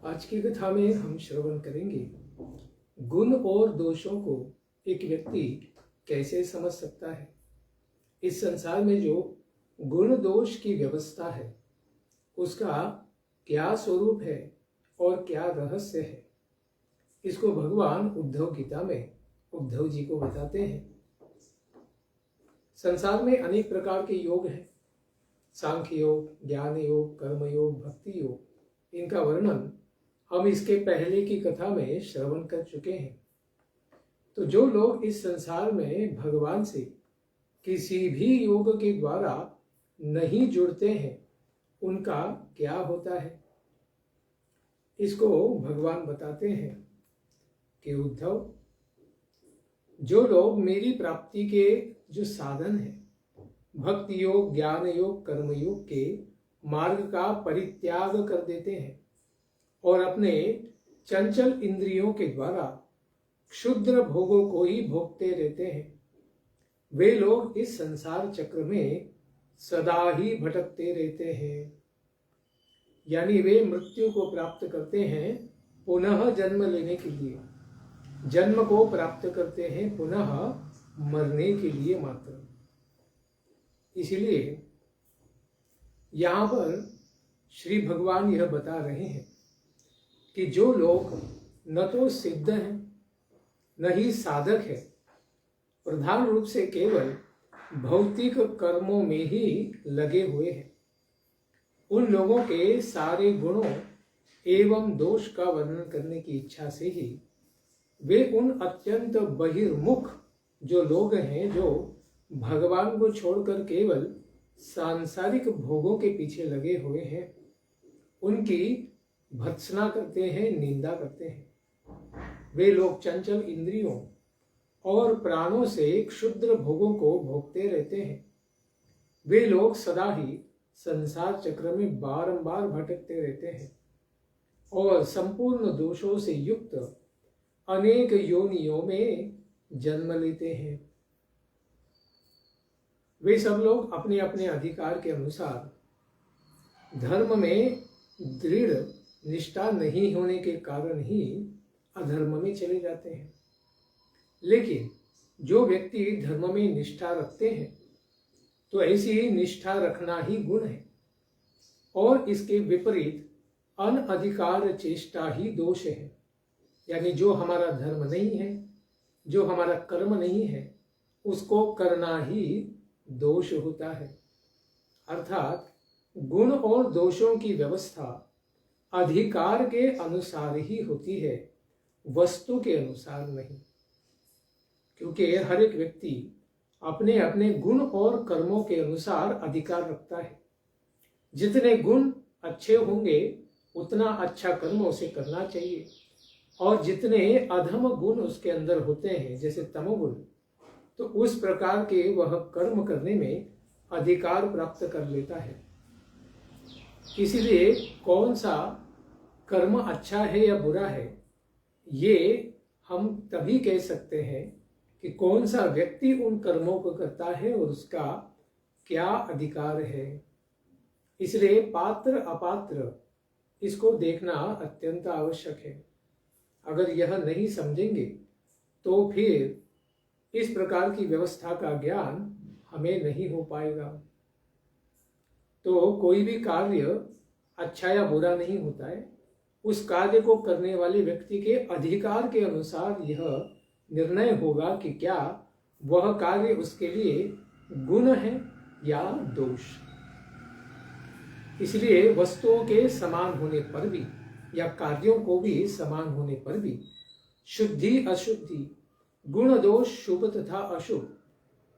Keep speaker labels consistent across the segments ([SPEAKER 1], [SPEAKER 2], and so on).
[SPEAKER 1] आज की कथा में हम श्रवण करेंगे गुण और दोषों को एक व्यक्ति कैसे समझ सकता है। इस संसार में जो गुण दोष की व्यवस्था है उसका क्या स्वरूप है और क्या रहस्य है, इसको भगवान उद्धव गीता में उद्धव जी को बताते हैं। संसार में अनेक प्रकार के योग हैं, सांख्य योग, ज्ञान योग, कर्म योग, भक्ति योग। इनका वर्णन हम इसके पहले की कथा में श्रवण कर चुके हैं। तो जो लोग इस संसार में भगवान से किसी भी योग के द्वारा नहीं जुड़ते हैं उनका क्या होता है, इसको भगवान बताते हैं कि उद्धव, जो लोग मेरी प्राप्ति के जो साधन है भक्ति योग, ज्ञान योग, कर्म योग के मार्ग का परित्याग कर देते हैं और अपने चंचल इंद्रियों के द्वारा क्षुद्र भोगों को ही भोगते रहते हैं, वे लोग इस संसार चक्र में सदा ही भटकते रहते हैं। यानी वे मृत्यु को प्राप्त करते हैं पुनः जन्म लेने के लिए, जन्म को प्राप्त करते हैं पुनः मरने के लिए मात्र। इसलिए यहाँ पर श्री भगवान यह बता रहे हैं कि जो लोग न तो सिद्ध हैं न ही साधक है, प्रधान रूप से केवल भौतिक कर्मों में ही लगे हुए हैं, उन लोगों के सारे गुणों एवं दोष का वर्णन करने की इच्छा से ही वे उन अत्यंत बहिर्मुख जो लोग हैं, जो भगवान को छोड़कर केवल सांसारिक भोगों के पीछे लगे हुए हैं, उनकी भर्त्सना करते हैं, निंदा करते हैं। वे लोग चंचल इंद्रियों और प्राणों से क्षुद्र भोगों को भोगते रहते हैं। वे लोग सदा ही संसार चक्र में बारंबार भटकते रहते हैं और संपूर्ण दोषों से युक्त अनेक योनियों में जन्म लेते हैं। वे सब लोग अपने अपने अधिकार के अनुसार धर्म में दृढ़ निष्ठा नहीं होने के कारण ही अधर्म में चले जाते हैं। लेकिन जो व्यक्ति धर्म में निष्ठा रखते हैं तो ऐसी निष्ठा रखना ही गुण है और इसके विपरीत अनधिकार चेष्टा ही दोष है। यानी जो हमारा धर्म नहीं है, जो हमारा कर्म नहीं है, उसको करना ही दोष होता है। अर्थात गुण और दोषों की व्यवस्था अधिकार के अनुसार ही होती है, वस्तु के अनुसार नहीं। क्योंकि हर एक व्यक्ति अपने अपने गुण और कर्मों के अनुसार अधिकार रखता है। जितने गुण अच्छे होंगे उतना अच्छा कर्म उसे करना चाहिए, और जितने अधम गुण उसके अंदर होते हैं जैसे तमोगुण, तो उस प्रकार के वह कर्म करने में अधिकार प्राप्त कर लेता है। इसीलिए कौन सा कर्म अच्छा है या बुरा है, ये हम तभी कह सकते हैं कि कौन सा व्यक्ति उन कर्मों को करता है और उसका क्या अधिकार है। इसलिए पात्र अपात्र इसको देखना अत्यंत आवश्यक है। अगर यह नहीं समझेंगे तो फिर इस प्रकार की व्यवस्था का ज्ञान हमें नहीं हो पाएगा। तो कोई भी कार्य अच्छा या बुरा नहीं होता है, उस कार्य को करने वाले व्यक्ति के अधिकार के अनुसार यह निर्णय होगा कि क्या वह कार्य उसके लिए गुण है या दोष। इसलिए वस्तुओं के समान होने पर भी या कार्यों को भी समान होने पर भी शुद्धि अशुद्धि, गुण दोष, शुभ तथा अशुभ,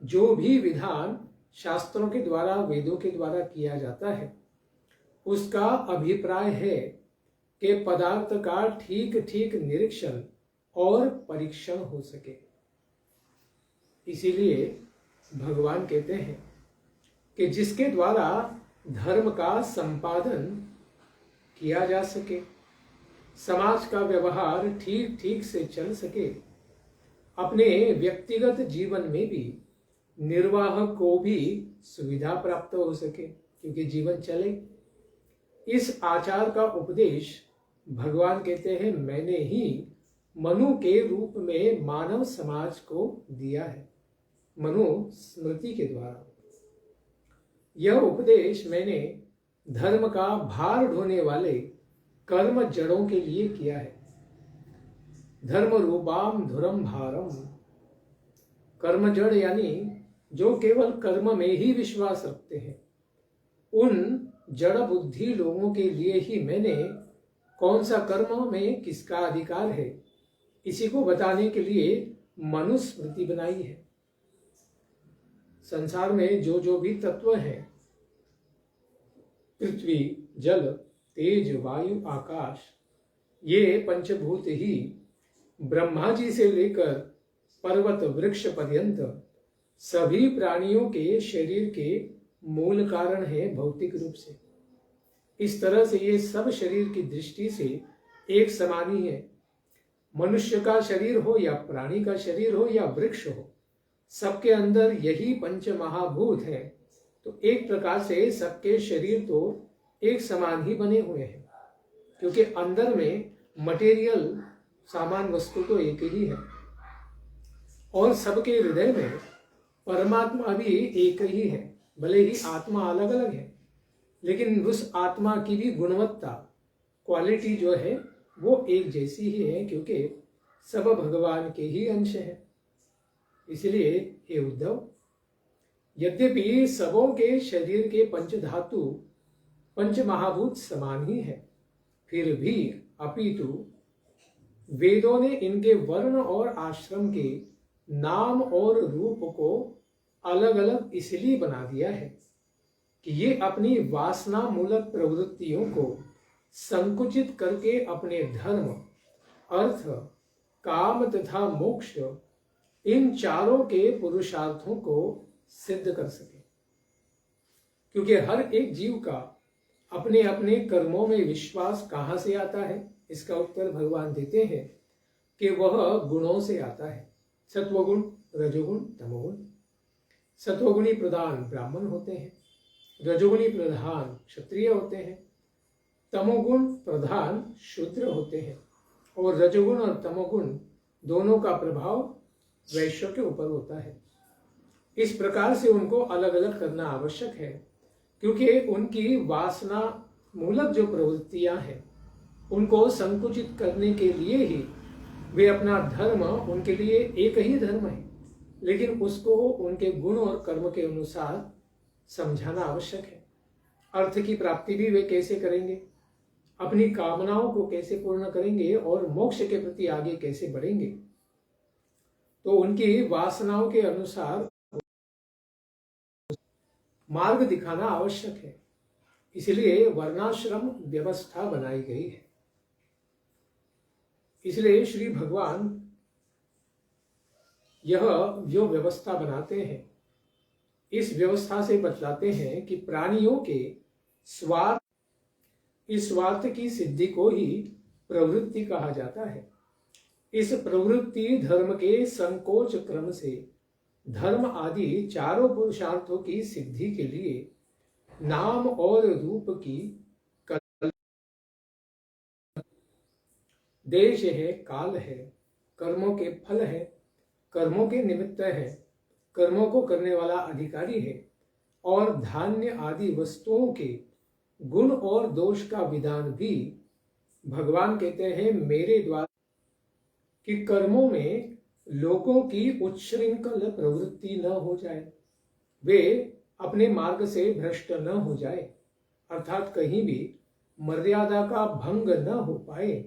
[SPEAKER 1] जो भी विधान शास्त्रों के द्वारा, वेदों के द्वारा किया जाता है, उसका अभिप्राय है कि पदार्थ का ठीक ठीक निरीक्षण और परीक्षण हो सके। इसीलिए भगवान कहते हैं कि जिसके द्वारा धर्म का संपादन किया जा सके, समाज का व्यवहार ठीक ठीक से चल सके, अपने व्यक्तिगत जीवन में भी निर्वाह को भी सुविधा प्राप्त हो सके, क्योंकि जीवन चले, इस आचार का उपदेश भगवान कहते हैं मैंने ही मनु के रूप में मानव समाज को दिया है, मनु स्मृति के द्वारा। यह उपदेश मैंने धर्म का भार ढोने वाले कर्म जड़ों के लिए किया है। धर्म रूपाम धुरम भारम, कर्म जड़ यानी जो केवल कर्म में ही विश्वास रखते हैं, उन जड़ बुद्धि लोगों के लिए ही मैंने कौन सा कर्म में किसका अधिकार है, इसी को बताने के लिए मनुस्मृति बनाई है। संसार में जो जो भी तत्व हैं, पृथ्वी, जल, तेज, वायु, आकाश, ये पंचभूत ही ब्रह्मा जी से लेकर पर्वत वृक्ष पर्यंत सभी प्राणियों के शरीर के मूल कारण है भौतिक रूप से। इस तरह से ये सब शरीर की दृष्टि से एक समान ही है। मनुष्य का शरीर हो या प्राणी का शरीर हो या वृक्ष हो, सबके अंदर यही पंच महाभूत है। तो एक प्रकार से सबके शरीर तो एक समान ही बने हुए हैं, क्योंकि अंदर में मटेरियल सामान वस्तु तो एक ही है। और सबके हृदय में परमात्मा भी एक ही है, भले ही आत्मा अलग अलग है, लेकिन उस आत्मा की भी गुणवत्ता, क्वालिटी जो है वो एक जैसी ही है, क्योंकि सब भगवान के ही अंश है। इसलिए हे उद्धव, यद्यपि सबों के शरीर के पंच धातु पंच महाभूत समान ही है, फिर भी अपितु वेदों ने इनके वर्ण और आश्रम के नाम और रूप को अलग अलग इसलिए बना दिया है कि ये अपनी वासना मूलक प्रवृत्तियों को संकुचित करके अपने धर्म, अर्थ, काम तथा मोक्ष, इन चारों के पुरुषार्थों को सिद्ध कर सके। क्योंकि हर एक जीव का अपने अपने कर्मों में विश्वास कहां से आता है, इसका उत्तर भगवान देते हैं कि वह गुणों से आता है। सत्वगुण, रजोगुण, तमोगुण। सत्वगुणी प्रधान ब्राह्मण होते हैं, रजोगुणी प्रधान क्षत्रिय होते हैं, तमोगुण प्रधान शूद्र होते हैं, और रजोगुण और तमोगुण दोनों का प्रभाव वैश्य के ऊपर होता है। इस प्रकार से उनको अलग अलग करना आवश्यक है, क्योंकि उनकी वासना मूलक जो प्रवृत्तियां हैं उनको संकुचित करने के लिए ही वे अपना धर्म, उनके लिए एक ही धर्म है, लेकिन उसको उनके गुण और कर्म के अनुसार समझाना आवश्यक है। अर्थ की प्राप्ति भी वे कैसे करेंगे, अपनी कामनाओं को कैसे पूर्ण करेंगे और मोक्ष के प्रति आगे कैसे बढ़ेंगे, तो उनकी वासनाओं के अनुसार मार्ग दिखाना आवश्यक है। इसलिए वर्णाश्रम व्यवस्था बनाई गई है। इसलिए श्री भगवान यह जो व्यवस्था बनाते हैं, इस व्यवस्था से बतलाते हैं कि प्राणियों के स्वार्थ, इस स्वार्थ की सिद्धि को ही प्रवृत्ति कहा जाता है। इस प्रवृत्ति धर्म के संकोच क्रम से धर्म आदि चारों पुरुषार्थों की सिद्धि के लिए नाम और रूप की देश है, काल है, कर्मों के फल है, कर्मों के निमित्त है, कर्मों को करने वाला अधिकारी है, और धान्य आदि वस्तुओं के गुण और दोष का विधान भी भगवान कहते हैं मेरे द्वारा, कि कर्मों में लोगों की उच्छृंखल प्रवृत्ति न हो जाए, वे अपने मार्ग से भ्रष्ट न हो जाए, अर्थात कहीं भी मर्यादा का भंग न हो पाए।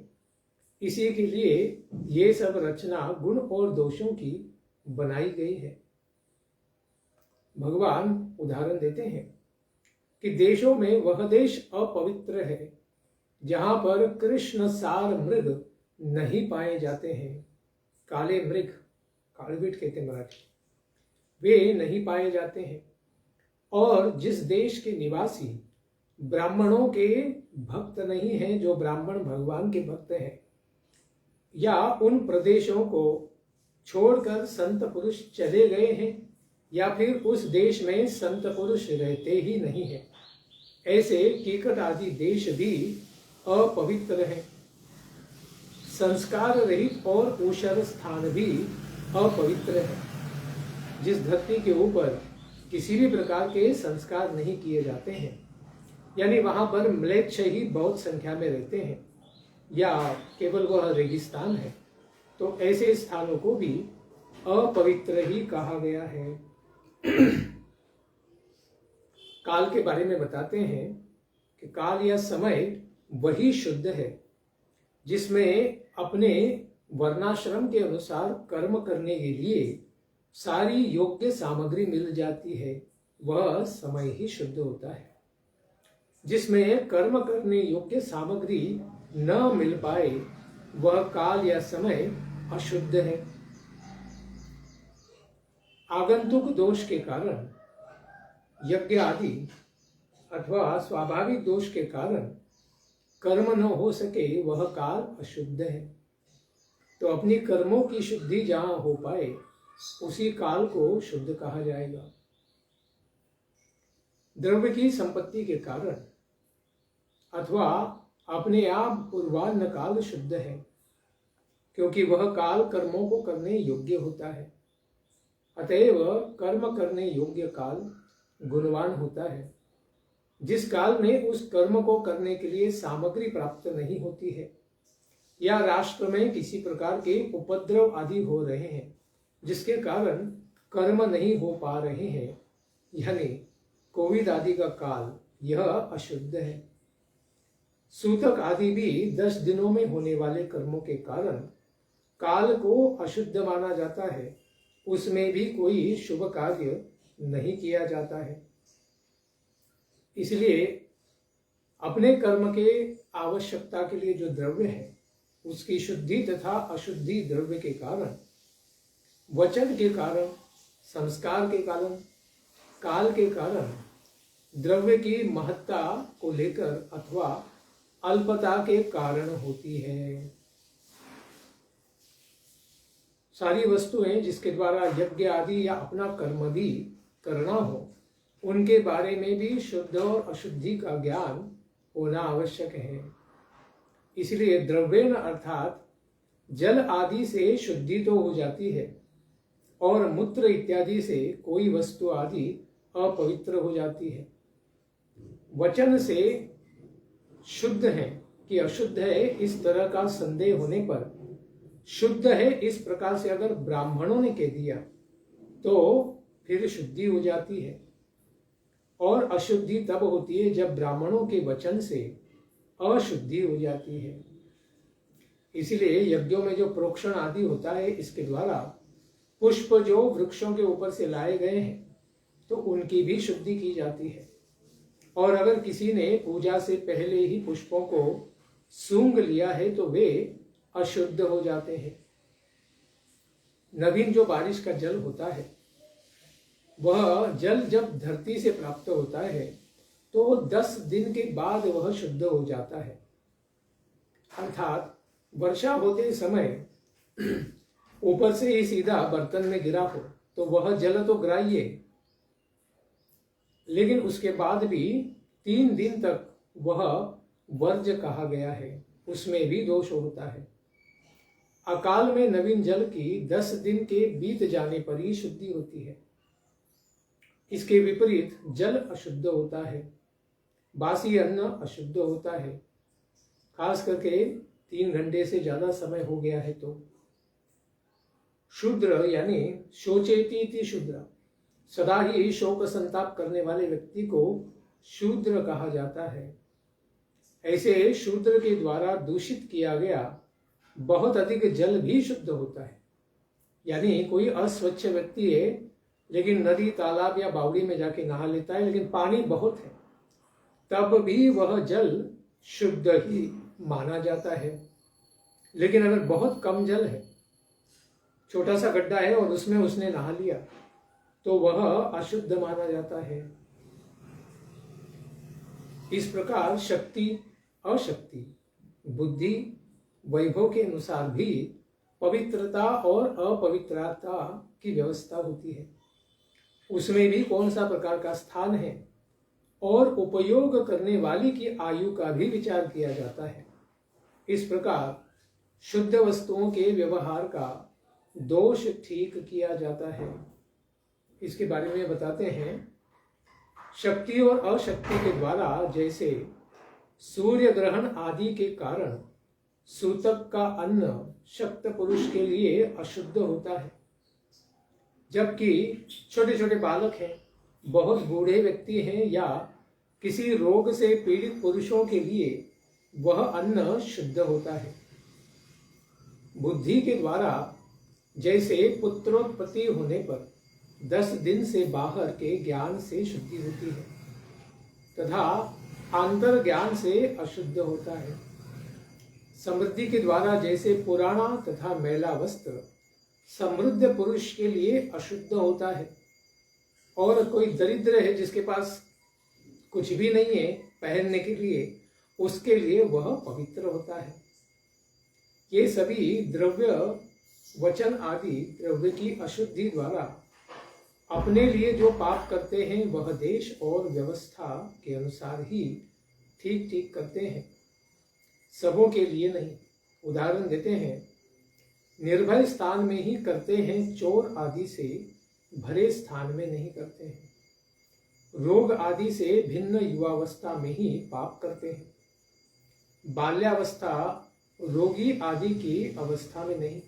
[SPEAKER 1] इसी के लिए ये सब रचना गुण और दोषों की बनाई गई है। भगवान उदाहरण देते हैं कि देशों में वह देश अपवित्र है जहां पर कृष्ण सार मृग नहीं पाए जाते हैं। काले मृग, कालबीट कहते हैं मराठी, वे नहीं पाए जाते हैं। और जिस देश के निवासी ब्राह्मणों के भक्त नहीं हैं, जो ब्राह्मण भगवान के भक्त हैं, या उन प्रदेशों को छोड़कर संत पुरुष चले गए हैं, या फिर उस देश में संत पुरुष रहते ही नहीं है, ऐसे कीकट आदि देश भी अपवित्र हैं। संस्कार रहित और ऊषर स्थान भी अपवित्र है। जिस धरती के ऊपर किसी भी प्रकार के संस्कार नहीं किए जाते हैं, यानी वहां पर म्लेच्छ ही बहुत संख्या में रहते हैं या केवल वह रेगिस्तान है, तो ऐसे स्थानों को भी अपवित्र ही कहा गया है। काल के बारे में बताते हैं कि काल या समय वही शुद्ध है जिसमें अपने वर्णाश्रम के अनुसार कर्म करने के लिए सारी योग्य सामग्री मिल जाती है, वह समय ही शुद्ध होता है। जिसमें कर्म करने योग्य सामग्री न मिल पाए वह काल या समय अशुद्ध है। आगंतुक दोष के कारण, यज्ञ आदि अथवा स्वाभाविक दोष के कारण कर्म न हो सके वह काल अशुद्ध है। तो अपनी कर्मों की शुद्धि जहां हो पाए उसी काल को शुद्ध कहा जाएगा। द्रव्य की संपत्ति के कारण अथवा अपने आप पूर्वान्न काल शुद्ध है, क्योंकि वह काल कर्मों को करने योग्य होता है। अतएव कर्म करने योग्य काल गुणवान होता है। जिस काल में उस कर्म को करने के लिए सामग्री प्राप्त नहीं होती है या राष्ट्र में किसी प्रकार के उपद्रव आदि हो रहे हैं जिसके कारण कर्म नहीं हो पा रहे हैं, यानी कोविड आदि का काल, यह अशुद्ध है। सूतक आदि भी 10 दिनों में होने वाले कर्मों के कारण काल को अशुद्ध माना जाता है, उसमें भी कोई शुभ कार्य नहीं किया जाता है। इसलिए अपने कर्म के आवश्यकता के लिए जो द्रव्य है उसकी शुद्धि तथा अशुद्धि द्रव्य के कारण, वचन के कारण, संस्कार के कारण, काल के कारण, द्रव्य की महत्ता को लेकर अथवा अल्पता के कारण होती है। सारी वस्तुएं जिसके द्वारा यज्ञ आदि या अपना कर्म भी करना हो, उनके बारे में भी शुद्ध और अशुद्धि का ज्ञान होना आवश्यक है। इसलिए द्रव्येन अर्थात जल आदि से शुद्धि तो हो जाती है और मूत्र इत्यादि से कोई वस्तु आदि अपवित्र हो जाती है। वचन से शुद्ध है कि अशुद्ध है इस तरह का संदेह होने पर, शुद्ध है इस प्रकार से अगर ब्राह्मणों ने कह दिया तो फिर शुद्धि हो जाती है। और अशुद्धि तब होती है जब ब्राह्मणों के वचन से अशुद्धि हो जाती है। इसलिए यज्ञों में जो प्रोक्षण आदि होता है, इसके द्वारा पुष्प जो वृक्षों के ऊपर से लाए गए हैं तो उनकी भी शुद्धि की जाती है। और अगर किसी ने पूजा से पहले ही पुष्पों को सूंघ लिया है तो वे अशुद्ध हो जाते हैं। नवीन जो बारिश का जल होता है, वह जल जब धरती से प्राप्त होता है तो 10 दिन के बाद वह शुद्ध हो जाता है। अर्थात वर्षा होते समय ऊपर से ही सीधा बर्तन में गिरा हो तो वह जल तो ग्राह्य, लेकिन उसके बाद भी 3 दिन तक वह वर्ज्य कहा गया है, उसमें भी दोष होता है। अकाल में नवीन जल की 10 दिन के बीत जाने पर ही शुद्धि होती है। इसके विपरीत जल अशुद्ध होता है, बासी अन्न अशुद्ध होता है, खास करके 3 घंटे से ज्यादा समय हो गया है तो। शूद्र यानी शोचेती शूद्र, सदा ही शोक संताप करने वाले व्यक्ति को शूद्र कहा जाता है। ऐसे शूद्र के द्वारा दूषित किया गया बहुत अधिक जल भी शुद्ध होता है। यानी कोई अस्वच्छ व्यक्ति है लेकिन नदी तालाब या बावड़ी में जाके नहा लेता है, लेकिन पानी बहुत है, तब भी वह जल शुद्ध ही माना जाता है। लेकिन अगर बहुत कम जल है, छोटा सा गड्ढा है और उसमें उसने नहा लिया तो वह अशुद्ध माना जाता है। इस प्रकार शक्ति, अशक्ति, बुद्धि, वैभव के अनुसार भी पवित्रता और अपवित्रता की व्यवस्था होती है। उसमें भी कौन सा प्रकार का स्थान है और उपयोग करने वाली की आयु का भी विचार किया जाता है। इस प्रकार शुद्ध वस्तुओं के व्यवहार का दोष ठीक किया जाता है। इसके बारे में बताते हैं। शक्ति और अशक्ति के द्वारा जैसे सूर्य ग्रहण आदि के कारण सूतक का अन्न शक्त पुरुष के लिए अशुद्ध होता है, जबकि छोटे छोटे बालक हैं, बहुत बूढ़े व्यक्ति हैं या किसी रोग से पीड़ित पुरुषों के लिए वह अन्न शुद्ध होता है। बुद्धि के द्वारा जैसे पुत्रोत्पत्ति होने पर 10 दिन से बाहर के ज्ञान से शुद्धि होती है तथा आंतर ज्ञान से अशुद्ध होता है। समृद्धि के द्वारा जैसे पुराना तथा मैला वस्त्र समृद्ध पुरुष के लिए अशुद्ध होता है, और कोई दरिद्र है जिसके पास कुछ भी नहीं है पहनने के लिए, उसके लिए वह पवित्र होता है। ये सभी द्रव्य वचन आदि द्रव्य की अशुद्धि द्वारा अपने लिए जो पाप करते हैं वह देश और व्यवस्था के अनुसार ही ठीक ठीक करते हैं, सबों के लिए नहीं। उदाहरण देते हैं, निर्भय स्थान में ही करते हैं, चोर आदि से भरे स्थान में नहीं करते हैं। रोग आदि से भिन्न युवावस्था में ही पाप करते हैं, बाल्यावस्था रोगी आदि की अवस्था में नहीं।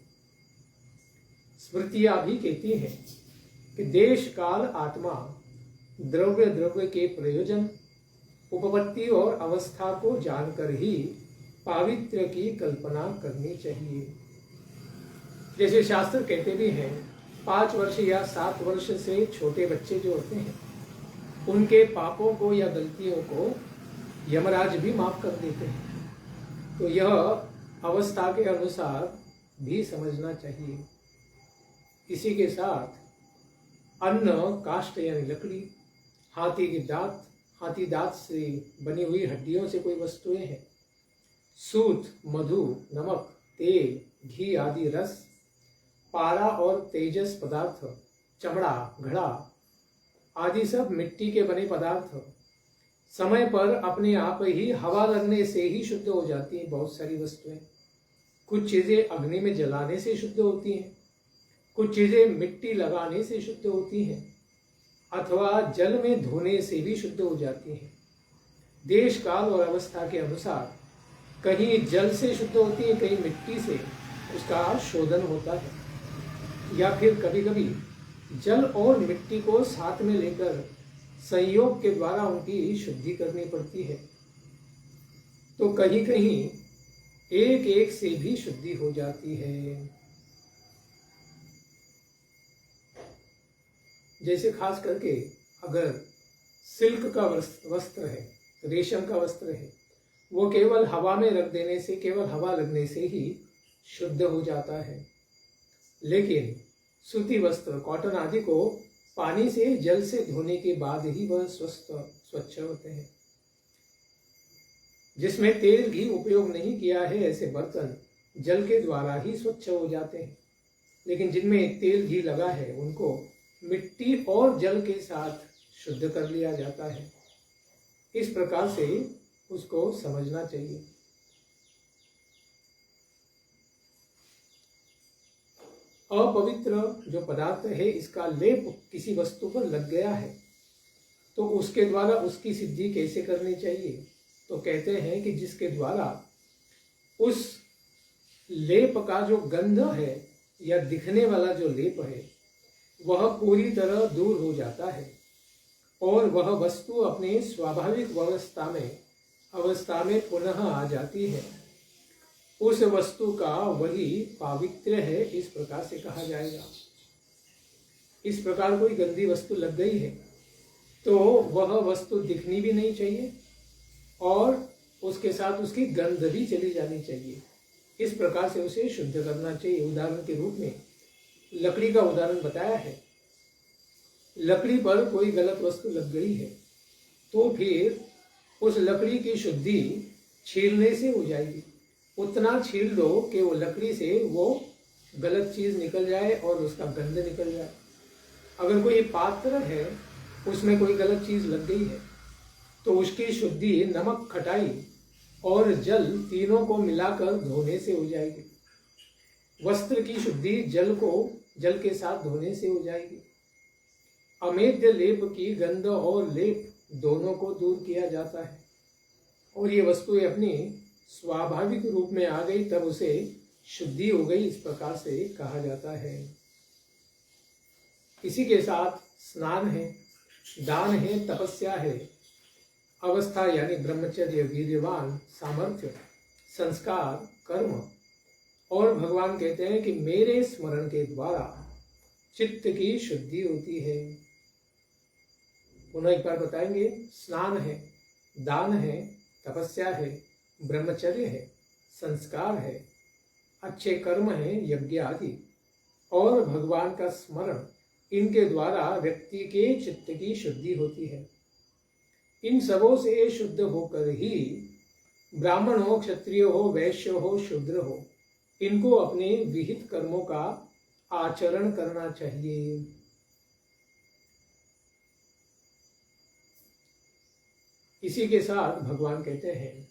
[SPEAKER 1] स्मृतियां भी कहती हैं कि देश काल आत्मा द्रव्य द्रव्य के प्रयोजन उपपत्ति और अवस्था को जानकर ही पावित्र्य की कल्पना करनी चाहिए। जैसे शास्त्र कहते भी हैं, 5 वर्ष या 7 वर्ष से छोटे बच्चे जो होते हैं उनके पापों को या गलतियों को यमराज भी माफ कर देते हैं। तो यह अवस्था के अनुसार भी समझना चाहिए। इसी के साथ अन्न काष्ठ यानी लकड़ी, हाथी के दांत, हाथी दांत से बनी हुई हड्डियों से कोई वस्तुएं हैं, सूत, मधु, नमक, तेल, घी आदि रस, पारा और तेजस पदार्थ, चमड़ा, घड़ा आदि सब मिट्टी के बने पदार्थ समय पर अपने आप ही हवा लगने से ही शुद्ध हो जाती हैं। बहुत सारी वस्तुएं, कुछ चीजें अग्नि में जलाने से शुद्ध होती हैं, कुछ चीजें मिट्टी लगाने से शुद्ध होती हैं, अथवा जल में धोने से भी शुद्ध हो जाती हैं। देश काल और अवस्था के अनुसार कहीं जल से शुद्ध होती है, कहीं मिट्टी से उसका शोधन होता है, या फिर कभी कभी जल और मिट्टी को साथ में लेकर संयोग के द्वारा उनकी शुद्धि करनी पड़ती है। तो कहीं कहीं एक एक से भी शुद्धि हो जाती है। जैसे खास करके अगर सिल्क का वस्त्र है, रेशम का वस्त्र है, वो केवल हवा में रख देने से, केवल हवा लगने से ही शुद्ध हो जाता है। लेकिन सूती वस्त्र, कॉटन आदि को पानी से, जल से धोने के बाद ही वह स्वच्छ होते हैं। जिसमें तेल घी उपयोग नहीं किया है, ऐसे बर्तन जल के द्वारा ही स्वच्छ हो जाते हैं। लेकिन जिनमें तेल घी लगा है उनको मिट्टी और जल के साथ शुद्ध कर लिया जाता है। इस प्रकार से उसको समझना चाहिए। अपवित्र जो पदार्थ है, इसका लेप किसी वस्तु पर लग गया है तो उसके द्वारा उसकी सिद्धि कैसे करनी चाहिए? तो कहते हैं कि जिसके द्वारा उस लेप का जो गंध है या दिखने वाला जो लेप है वह पूरी तरह दूर हो जाता है और वह वस्तु अपने स्वाभाविक अवस्था में पुनः आ जाती है। उस वस्तु का वही पावित्र्य है, इस प्रकार से कहा जाएगा। इस प्रकार कोई गंदी वस्तु लग गई है तो वह वस्तु दिखनी भी नहीं चाहिए और उसके साथ उसकी गंध भी चली जानी चाहिए। इस प्रकार से उसे शुद्ध करना चाहिए। उदाहरण के रूप में लकड़ी का उदाहरण बताया है। लकड़ी पर कोई गलत वस्तु लग गई है तो फिर उस लकड़ी की शुद्धि छीलने से हो जाएगी। उतना छील दो कि वो लकड़ी से वो गलत चीज निकल जाए और उसका गंध निकल जाए। अगर कोई पात्र है उसमें कोई गलत चीज लग गई है तो उसकी शुद्धि नमक, खटाई और जल तीनों को मिलाकर धोने से हो जाएगी। वस्त्र की शुद्धि जल के साथ धोने से हो जाएगी। अमेध्य लेप की गंध और लेप दोनों को दूर किया जाता है और ये वस्तुएं अपनी स्वाभाविक रूप में आ गई तब उसे शुद्धि हो गई, इस प्रकार से कहा जाता है। इसी के साथ स्नान है, दान है, तपस्या है, अवस्था यानी ब्रह्मचर्य, वीर्यवान, सामर्थ्य, संस्कार, कर्म। और भगवान कहते हैं कि मेरे स्मरण के द्वारा चित्त की शुद्धि होती है। पुनः एक बार बताएंगे, स्नान है, दान है, तपस्या है, ब्रह्मचर्य है, संस्कार है, अच्छे कर्म है, यज्ञ आदि, और भगवान का स्मरण, इनके द्वारा व्यक्ति के चित्त की शुद्धि होती है। इन सबों से शुद्ध होकर ही ब्राह्मण हो, क्षत्रिय हो, वैश्य हो, शूद्र हो, इनको अपने विहित कर्मों का आचरण करना चाहिए। इसी के साथ भगवान कहते हैं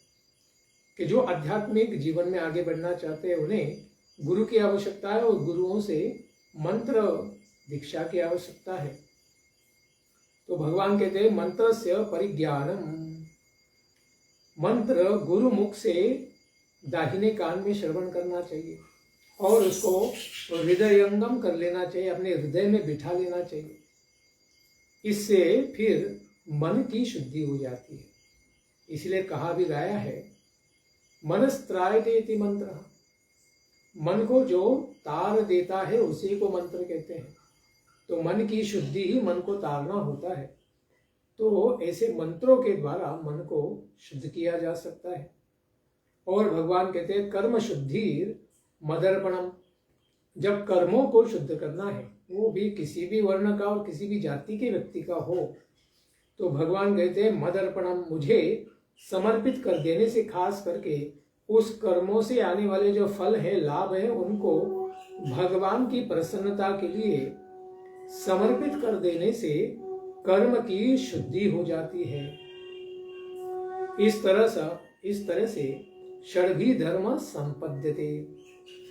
[SPEAKER 1] कि जो आध्यात्मिक जीवन में आगे बढ़ना चाहते हैं उन्हें गुरु की आवश्यकता है और गुरुओं से मंत्र दीक्षा की आवश्यकता है। तो भगवान कहते हैं मंत्र से परिज्ञानम, मंत्र गुरु मुख से दाहिने कान में श्रवण करना चाहिए और उसको हृदयंगम कर लेना चाहिए, अपने हृदय में बिठा लेना चाहिए। इससे फिर मन की शुद्धि हो जाती है। इसलिए कहा भी गया है, मनस्त्रायते मंत्र, मन को जो तार देता है उसी को मंत्र कहते हैं। तो मन की शुद्धि ही मन को तारना होता है। तो ऐसे मंत्रों के द्वारा मन को शुद्ध किया जा सकता है। और भगवान कहते हैं कर्म शुद्धि मदर्पणम, जब कर्मों को शुद्ध करना है, वो भी किसी भी वर्ण का और किसी भी जाति के व्यक्ति का हो, तो भगवान कहते हैं मदर्पणम, मुझे समर्पित कर देने से, खास करके उस कर्मों से आने वाले जो फल है, लाभ है, उनको भगवान की प्रसन्नता के लिए समर्पित कर देने से कर्म की शुद्धि हो जाती है। इस तरह से षड्भी धर्म संपद्यते,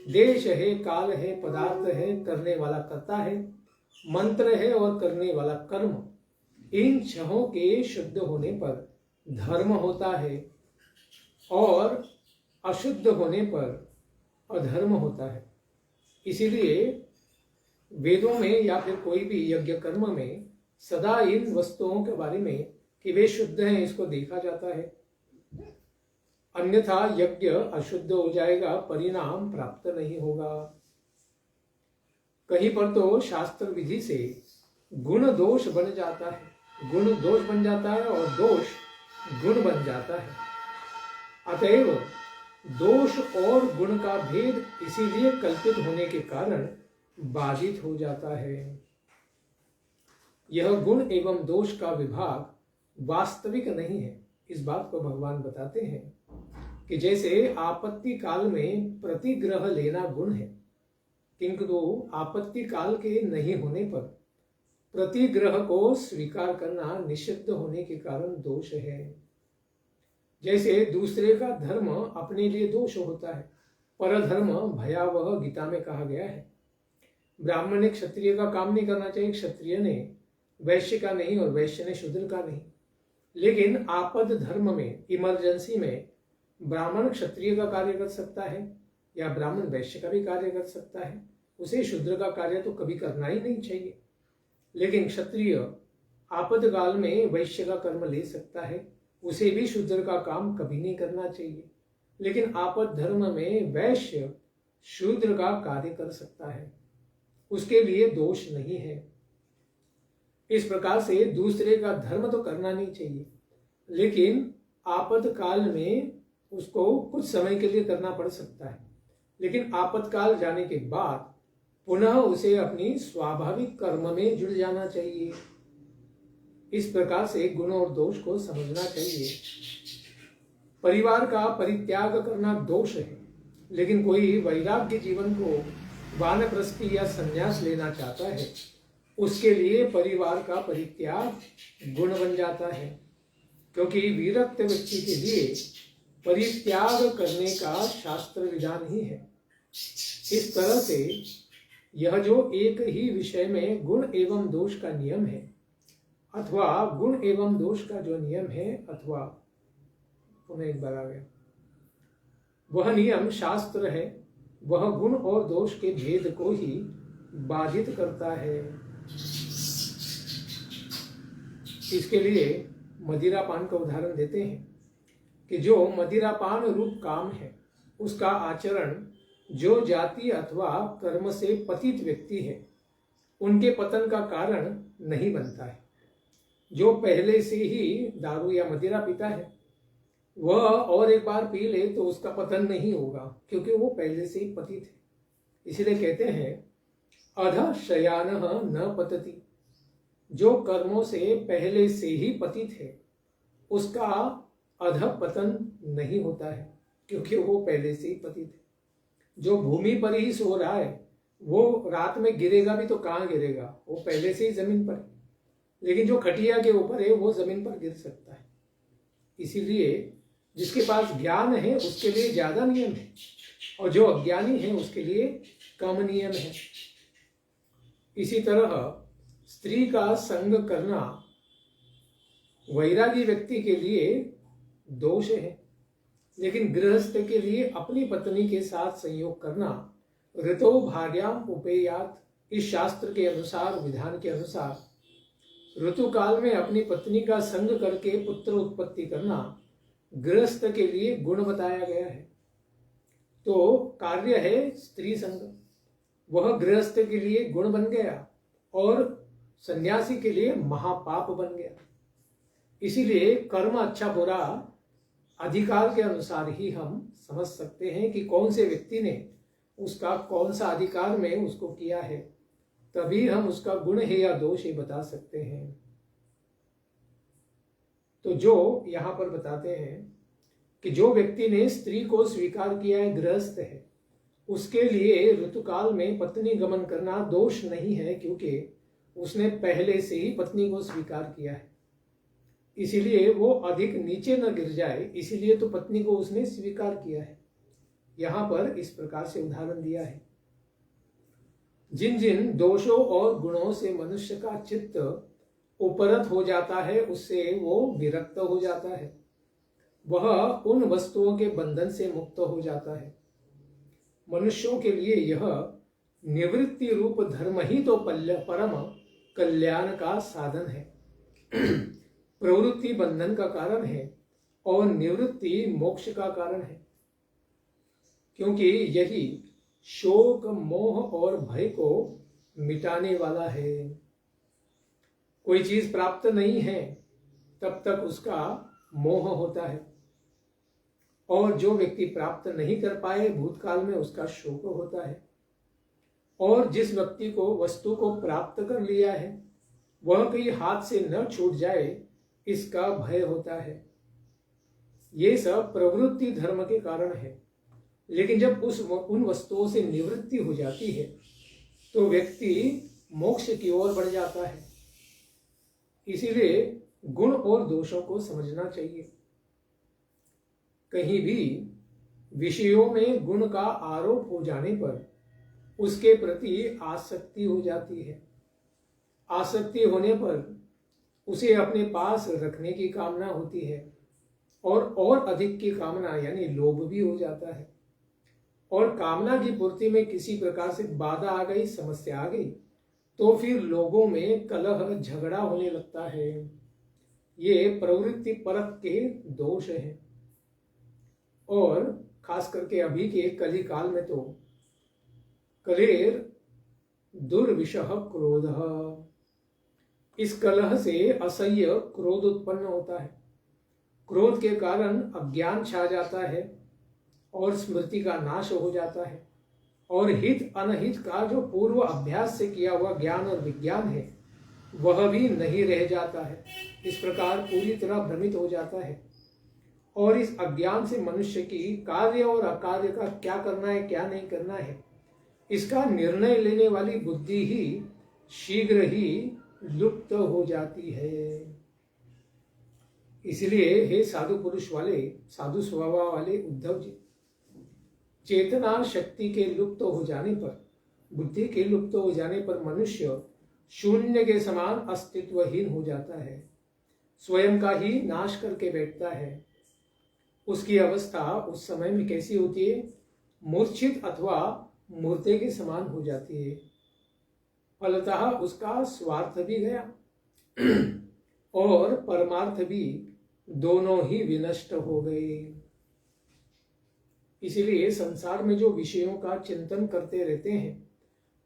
[SPEAKER 1] देश है, काल है, पदार्थ है, करने वाला कर्ता है, मंत्र है और करने वाला कर्म, इन छहों के शुद्ध होने पर धर्म होता है और अशुद्ध होने पर अधर्म होता है। इसीलिए वेदों में या फिर कोई भी यज्ञ कर्म में सदा इन वस्तुओं के बारे में कि वे शुद्ध हैं, इसको देखा जाता है। अन्यथा यज्ञ अशुद्ध हो जाएगा, परिणाम प्राप्त नहीं होगा। कहीं पर तो शास्त्र विधि से गुण दोष बन जाता है, गुण दोष बन जाता है और दोष गुण बन जाता है। अतएव दोष और गुण का भेद इसीलिए कल्पित होने के कारण बाधित हो जाता है। यह गुण एवं दोष का विभाग वास्तविक नहीं है। इस बात को भगवान बताते हैं कि जैसे आपत्ति काल में प्रतिग्रह लेना गुण है, किंतु आपत्ति काल के नहीं होने पर प्रतिग्रह को स्वीकार करना निषिद्ध होने के कारण दोष है। जैसे दूसरे का धर्म अपने लिए दोष होता है, परधर्म भयावह गीता में कहा गया है। ब्राह्मण ने क्षत्रिय का काम नहीं करना चाहिए, क्षत्रिय ने वैश्य का नहीं और वैश्य ने शूद्र का नहीं। लेकिन आपद धर्म में, इमरजेंसी में ब्राह्मण क्षत्रिय का कार्य कर सकता है या ब्राह्मण वैश्य का भी कार्य कर सकता है। उसे शूद्र का कार्य तो कभी करना ही नहीं चाहिए। लेकिन क्षत्रिय आपद काल में वैश्य का कर्म ले सकता है, उसे भी शूद्र का काम कभी नहीं करना चाहिए। लेकिन आपद धर्म में वैश्य शूद्र का कार्य कर सकता है, उसके लिए दोष नहीं है। इस प्रकार से दूसरे का धर्म तो करना नहीं चाहिए, लेकिन आपद काल में उसको कुछ समय के लिए करना पड़ सकता है। लेकिन आपत्काल जाने के बाद पुनः उसे अपनी स्वाभाविक कर्म में जुड़ जाना चाहिए। इस प्रकार से गुण और दोष को समझना चाहिए। परिवार का परित्याग करना दोष है, लेकिन कोई वैराग्य जीवन को वानप्रस्थी या संन्यास लेना चाहता है, उसके लिए परिवार का परित्याग गुण बन जाता है। क्योंकि विरक्त व्यक्ति के लिए परित्याग करने का शास्त्र विधान ही है। इस तरह से यह जो एक ही विषय में गुण एवं दोष का नियम है, अथवा गुण एवं दोष का जो नियम है, अथवा पुनः एक बार आ गया, वह नियम शास्त्र है, वह गुण और दोष के भेद को ही बाधित करता है। इसके लिए मदिरापान का उदाहरण देते हैं कि जो मदिरापान रूप काम है, उसका आचरण जो जाति अथवा कर्म से पतित व्यक्ति है, उनके पतन का कारण नहीं बनता है। जो पहले से ही दारू या मदिरा पीता है, वह और एक बार पी ले तो उसका पतन नहीं होगा, क्योंकि वो पहले से ही पतित है। इसलिए कहते हैं अध शयानः न पतति। जो कर्मों से पहले से ही पतित है, उसका अध पतन नहीं होता है, क्योंकि वो पहले से ही पतित है। जो भूमि पर ही सो रहा है, वो रात में गिरेगा भी तो कहाँ गिरेगा, वो पहले से ही जमीन पर है। लेकिन जो खटिया के ऊपर है, वो जमीन पर गिर सकता है। इसीलिए जिसके पास ज्ञान है उसके लिए ज्यादा नियम है, और जो अज्ञानी है उसके लिए कम नियम है। इसी तरह स्त्री का संग करना वैरागी व्यक्ति के लिए दोष है, लेकिन गृहस्थ के लिए अपनी पत्नी के साथ संयोग करना ऋतो भार्याम उपेयात, इस शास्त्र के अनुसार, विधान के अनुसार ऋतु काल में अपनी पत्नी का संग करके पुत्र उत्पत्ति करना गृहस्थ के लिए गुण बताया गया है। तो कार्य है स्त्री संग, वह गृहस्थ के लिए गुण बन गया और सन्यासी के लिए महापाप बन गया। इसीलिए कर्म अच्छा बुरा अधिकार के अनुसार ही हम समझ सकते हैं कि कौन से व्यक्ति ने उसका कौन सा अधिकार में उसको किया है, तभी हम उसका गुण है या दोष ही बता सकते हैं। तो जो यहाँ पर बताते हैं कि जो व्यक्ति ने स्त्री को स्वीकार किया है, गृहस्थ है, उसके लिए ऋतुकाल में पत्नी गमन करना दोष नहीं है, क्योंकि उसने पहले से ही पत्नी को स्वीकार किया है। इसीलिए वो अधिक नीचे न गिर जाए, इसीलिए तो पत्नी को उसने स्वीकार किया है। यहाँ पर इस प्रकार से उदाहरण दिया है, जिन जिन दोषों और गुणों से मनुष्य का चित्त उपरत हो जाता है, उससे वो विरक्त हो जाता है, वह उन वस्तुओं के बंधन से मुक्त हो जाता है। मनुष्यों के लिए यह निवृत्ति रूप धर्म ही तो परम कल्याण का साधन है। प्रवृत्ति बंधन का कारण है और निवृत्ति मोक्ष का कारण है, क्योंकि यही शोक मोह और भय को मिटाने वाला है। कोई चीज प्राप्त नहीं है तब तक उसका मोह होता है, और जो व्यक्ति प्राप्त नहीं कर पाए भूतकाल में उसका शोक होता है, और जिस व्यक्ति को वस्तु को प्राप्त कर लिया है वह कहीं हाथ से न छूट जाए इसका भय होता है। ये सब प्रवृत्ति धर्म के कारण है। लेकिन जब उन वस्तुओं से निवृत्ति हो जाती है तो व्यक्ति मोक्ष की ओर बढ़ जाता है। इसीलिए गुण और दोषों को समझना चाहिए। कहीं भी विषयों में गुण का आरोप हो जाने पर उसके प्रति आसक्ति हो जाती है। आसक्ति होने पर उसे अपने पास रखने की कामना होती है, और अधिक की कामना यानी लोभ भी हो जाता है। और कामना की पूर्ति में किसी प्रकार से बाधा आ गई, समस्या आ गई, तो फिर लोगों में कलह झगड़ा होने लगता है। ये प्रवृत्ति परक के दोष हैं। और खास करके अभी के कली काल में तो कलेर दुर्विषह क्रोध, इस कलह से असह्य क्रोध उत्पन्न होता है। क्रोध के कारण अज्ञान छा जाता है और स्मृति का नाश हो जाता है, और हित अनहित का जो पूर्व अभ्यास से किया हुआ ज्ञान और विज्ञान है वह भी नहीं रह जाता है। इस प्रकार पूरी तरह भ्रमित हो जाता है, और इस अज्ञान से मनुष्य की कार्य और अकार्य का क्या करना है क्या नहीं करना है इसका निर्णय लेने वाली बुद्धि ही शीघ्र ही लुप्त हो जाती है। इसलिए हे साधु पुरुष वाले, साधु स्वभाव वाले उद्धव जी, चेतना शक्ति के लुप्त हो जाने पर, बुद्धि के लुप्त हो जाने पर मनुष्य शून्य के समान अस्तित्वहीन हो जाता है, स्वयं का ही नाश करके बैठता है। उसकी अवस्था उस समय में कैसी होती है? मूर्छित अथवा मुर्दे के समान हो जाती है। फलतः उसका स्वार्थ भी गया और परमार्थ भी, दोनों ही विनष्ट हो गए। इसीलिए संसार में जो विषयों का चिंतन करते रहते हैं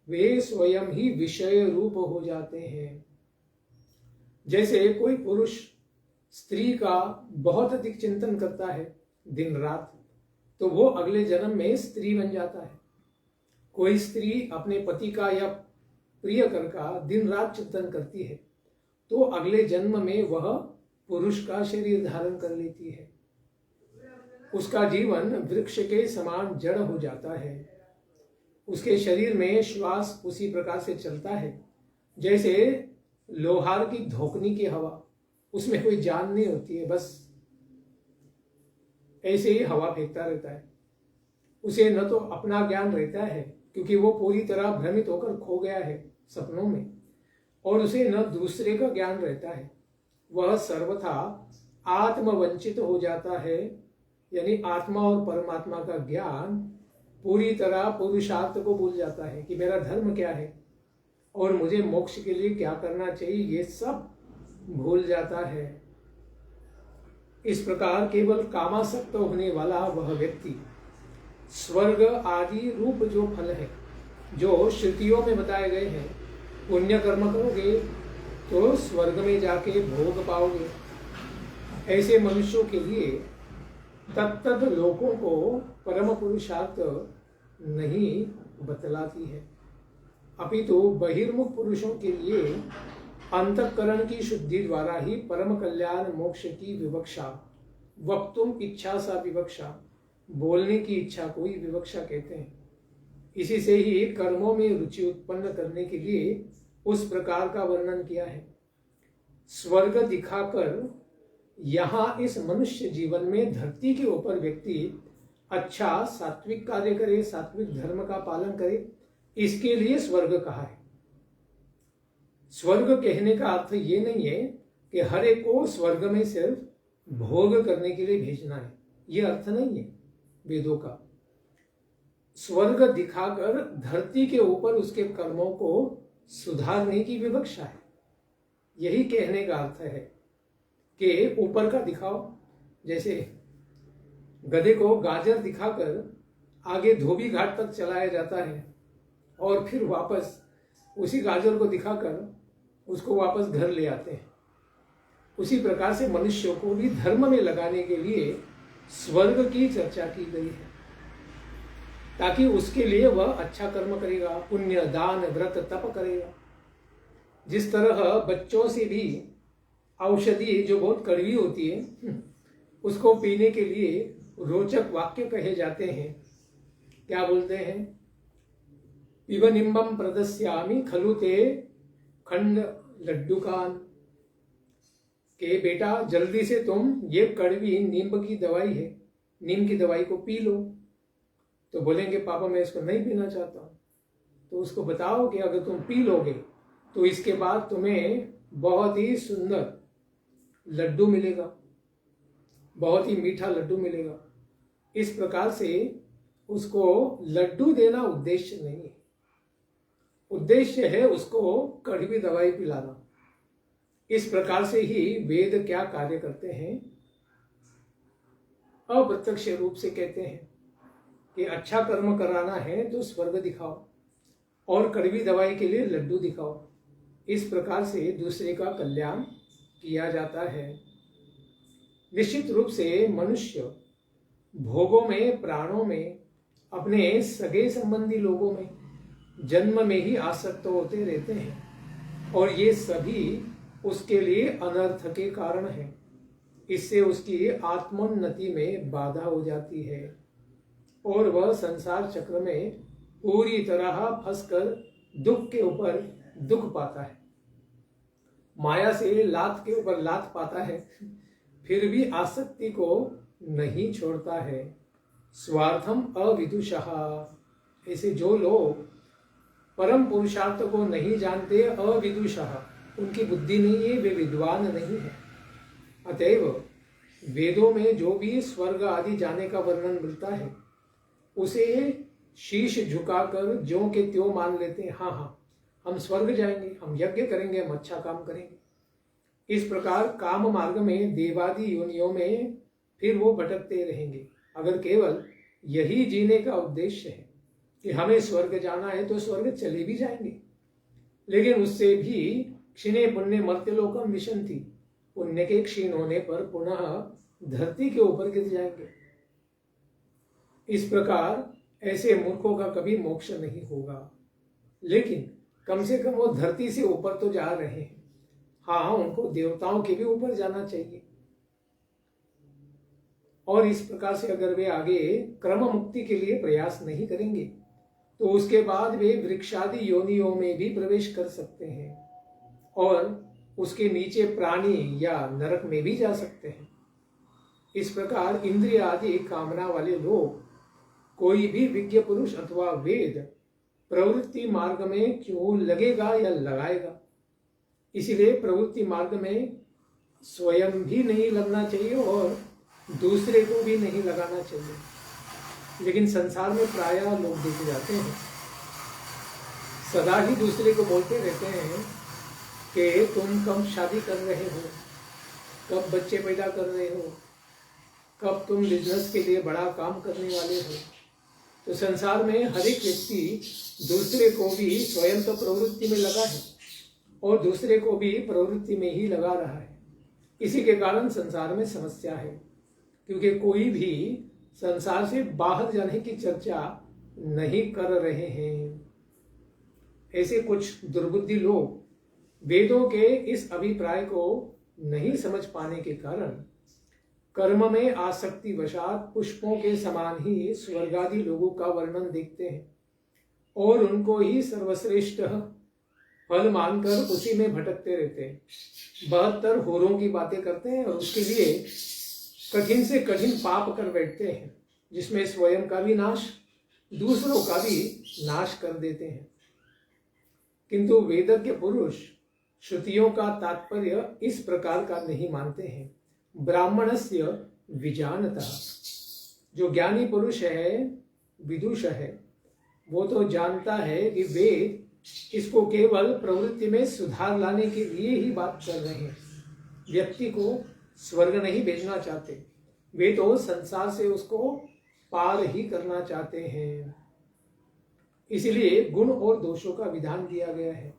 [SPEAKER 1] वे स्वयं ही विषय रूप हो जाते हैं। जैसे कोई पुरुष स्त्री का बहुत अधिक चिंतन करता है दिन रात, तो वो अगले जन्म में स्त्री बन जाता है। कोई स्त्री अपने पति का या प्रियकर का दिन रात चिंतन करती है तो अगले जन्म में वह पुरुष का शरीर धारण कर लेती है। उसका जीवन वृक्ष के समान जड़ हो जाता है। उसके शरीर में श्वास उसी प्रकार से चलता है जैसे लोहार की धोकनी की हवा, उसमें कोई जान नहीं होती है, बस ऐसे ही हवा फेंकता रहता है। उसे न तो अपना ज्ञान रहता है क्योंकि वो पूरी तरह भ्रमित होकर खो गया है सपनों में, और उसे न दूसरे का ज्ञान रहता है। वह सर्वथा आत्मवंचित हो जाता है, यानी आत्मा और परमात्मा का ज्ञान पूरी तरह पुरुषार्थ को भूल जाता है कि मेरा धर्म क्या है और मुझे मोक्ष के लिए क्या करना चाहिए, ये सब भूल जाता है। इस प्रकार केवल कामासक्त होने वाला वह व्यक्ति स्वर्ग आदि रूप जो फल है, जो श्रुतियों में बताए गए हैं, पुण्य कर्म करोगे तो स्वर्ग में जाके भोग पाओगे, ऐसे मनुष्यों के लिए तत्त लोकों को परम पुरुषार्थ नहीं बतलाती है, अपितु बहिर्मुख पुरुषों के लिए अंतःकरण की शुद्धि द्वारा ही परम कल्याण मोक्ष की विवक्षा, वक्तुम इच्छा सा विवक्षा, बोलने की इच्छा को ही विवक्षा कहते हैं। इसी से ही कर्मों में रुचि उत्पन्न करने के लिए उस प्रकार का वर्णन किया है। स्वर्ग दिखाकर यहाँ इस मनुष्य जीवन में धरती के ऊपर व्यक्ति अच्छा सात्विक कार्य करे, सात्विक धर्म का पालन करे, इसके लिए स्वर्ग कहा है। स्वर्ग कहने का अर्थ ये नहीं है कि हर एक को स्वर्ग में सिर्फ भोग करने के लिए भेजना है, ये अर्थ नहीं है वेदों का। स्वर्ग दिखाकर धरती के ऊपर उसके कर्मों को सुधारने की विवक्षा है, यही कहने का अर्थ है कि ऊपर का दिखाओ। जैसे गधे को गाजर दिखाकर आगे धोबी घाट तक चलाया जाता है और फिर वापस उसी गाजर को दिखाकर उसको वापस घर ले आते हैं। उसी प्रकार से मनुष्यों को भी धर्म में लगाने के लिए स्वर्ग की चर्चा की गई है, ताकि उसके लिए वह अच्छा कर्म करेगा, पुण्य दान व्रत तप करेगा। जिस तरह बच्चों से भी औषधि जो बहुत कड़वी होती है उसको पीने के लिए रोचक वाक्य कहे जाते हैं। क्या बोलते हैं? पिब निम्बम प्रदस्यामि खलु ते खंड लड्डुकान, के बेटा जल्दी से तुम ये कड़वी नींब की दवाई है, नीम की दवाई को पी लो। तो बोलेंगे पापा मैं इसको नहीं पीना चाहता। तो उसको बताओ कि अगर तुम पी लोगे तो इसके बाद तुम्हें बहुत ही सुंदर लड्डू मिलेगा, बहुत ही मीठा लड्डू मिलेगा। इस प्रकार से उसको लड्डू देना उद्देश्य नहीं है, उद्देश्य है उसको कड़वी दवाई पिलाना। इस प्रकार से ही वेद क्या कार्य करते हैं? अप्रत्यक्ष रूप से कहते हैं कि अच्छा कर्म कराना है तो स्वर्ग दिखाओ और कड़वी दवाई के लिए लड्डू दिखाओ। इस प्रकार से दूसरे का कल्याण किया जाता है। निश्चित रूप से मनुष्य भोगों में, प्राणों में, अपने सगे संबंधी लोगों में जन्म में ही आसक्त होते रहते हैं और ये सभी उसके लिए अनर्थ के कारण है। इससे उसकी आत्मोन्नति में बाधा हो जाती है और वह संसार चक्र में पूरी तरह फंसकर दुख के ऊपर दुख पाता है, माया से लात के ऊपर लात पाता है, फिर भी आसक्ति को नहीं छोड़ता है। स्वार्थम अविदुषः। ऐसे जो लोग परम पुरुषार्थ को नहीं जानते, अविदुषः, उनकी बुद्धि नहीं है, वे विद्वान नहीं है। अतएव वेदों में जो भी स्वर्ग आदि जाने का वर्णन मिलता है उसे शीश झुकाकर ज्यों के त्यों मान लेते हैं। हाँ हाँ, हम स्वर्ग जाएंगे, हम यज्ञ करेंगे, हम अच्छा काम करेंगे। इस प्रकार काम मार्ग में देवादि योनियों में फिर वो भटकते रहेंगे। अगर केवल यही जीने का उद्देश्य है कि हमें स्वर्ग जाना है तो स्वर्ग चले भी जाएंगे, लेकिन उससे भी क्षीणे पुण्य मर्त्यलोकम विशन्ति, पुण्य के क्षीण होने पर पुनः धरती के ऊपर गिर जाएंगे। इस प्रकार ऐसे मूर्खों का कभी मोक्ष नहीं होगा। लेकिन कम से कम वो धरती से ऊपर तो जा रहे हैं। हाँ, उनको देवताओं के भी ऊपर जाना चाहिए। और इस प्रकार से अगर वे आगे क्रम मुक्ति के लिए प्रयास नहीं करेंगे तो उसके बाद वे वृक्षादि योनियों में भी प्रवेश कर सकते हैं और उसके नीचे प्राणी या नरक में भी जा सकते हैं। इस प्रकार इंद्रिय आदि कामना वाले लोग कोई भी विज्ञ पुरुष अथवा वेद प्रवृत्ति मार्ग में क्यों लगेगा या लगाएगा। इसीलिए प्रवृत्ति मार्ग में स्वयं भी नहीं लगना चाहिए और दूसरे को भी नहीं लगाना चाहिए। लेकिन संसार में प्रायः लोग देखे जाते हैं सदा ही दूसरे को बोलते रहते हैं कि तुम कब शादी कर रहे हो, कब बच्चे पैदा कर रहे हो, कब तुम बिजनेस के लिए बड़ा काम करने वाले हो। तो संसार में हर एक व्यक्ति दूसरे को भी स्वयं तो प्रवृत्ति में लगा है और दूसरे को भी प्रवृत्ति में ही लगा रहा है। इसी के कारण संसार में समस्या है, क्योंकि कोई भी संसार से बाहर जाने की चर्चा नहीं कर रहे हैं। ऐसे कुछ दुर्बुद्धि लोग वेदों के इस अभिप्राय को नहीं समझ पाने के कारण कर्म में आसक्ति वशात पुष्पों के समान ही स्वर्गादि लोगों का वर्णन देखते हैं और उनको ही सर्वश्रेष्ठ फल मानकर उसी में भटकते रहते हैं। 72 होरों की बातें करते हैं और उसके लिए कठिन से कठिन पाप कर बैठते हैं, जिसमें स्वयं का भी नाश, दूसरों का भी नाश कर देते हैं। किंतु वेदज्ञ पुरुष श्रुतियों का तात्पर्य इस प्रकार का नहीं मानते हैं। ब्राह्मणस्य विजानता, जो ज्ञानी पुरुष है, विदुष है, वो तो जानता है कि वेद इसको केवल प्रवृत्ति में सुधार लाने के लिए ही बात कर रहे हैं। व्यक्ति को स्वर्ग नहीं भेजना चाहते, वे तो संसार से उसको पार ही करना चाहते हैं। इसलिए गुण और दोषों का विधान दिया गया है।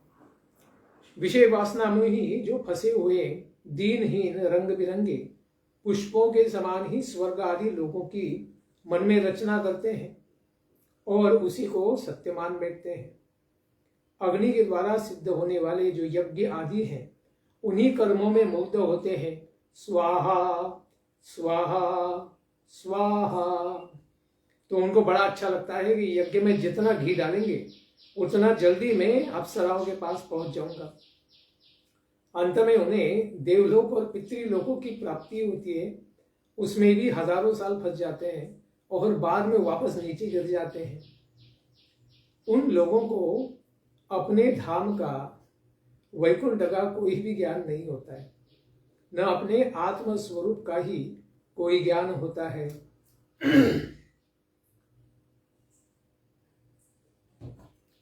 [SPEAKER 1] विषय वासना में ही जो फंसे हुए दीनहीन रंग बिरंगे पुष्पों के समान ही स्वर्ग आदि लोगों की मन में रचना करते हैं और उसी को सत्य मान बैठते हैं। अग्नि के द्वारा सिद्ध होने वाले जो यज्ञ आदि हैं उन्हीं कर्मों में मुग्ध होते हैं। स्वाहा स्वाहा स्वाहा, तो उनको बड़ा अच्छा लगता है कि यज्ञ में जितना घी डालेंगे उतना जल्दी मैं अप्सराओं के पास पहुंच जाऊंगा। अंत में उन्हें देवलोक और पितृलोकों की प्राप्ति होती है, उसमें भी हजारों साल फंस जाते हैं और बाद में वापस नीचे गिर जाते हैं। उन लोगों को अपने धाम का, वैकुंठ का कोई भी ज्ञान नहीं होता है, न अपने आत्म स्वरूप का ही कोई ज्ञान होता है।